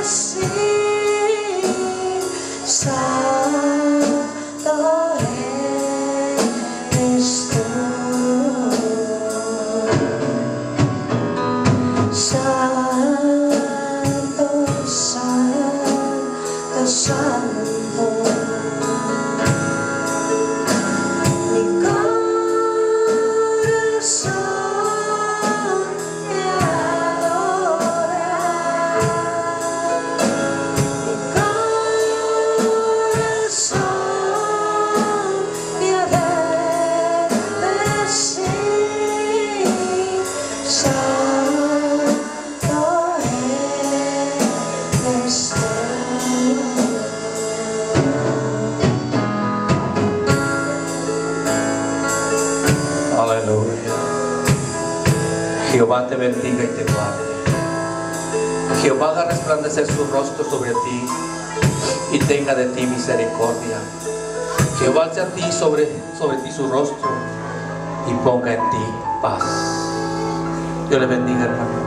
decir, santo eres tú. Santo, santo, santo. Mi corazón te adora. Mi corazón te ha de decir, santo eres tú. Aleluya. Jehová te bendiga y te guarde. Jehová haga resplandecer su rostro sobre ti y tenga de ti misericordia. Jehová alce a ti sobre ti su rostro y ponga en ti paz. Dios le bendiga, hermano.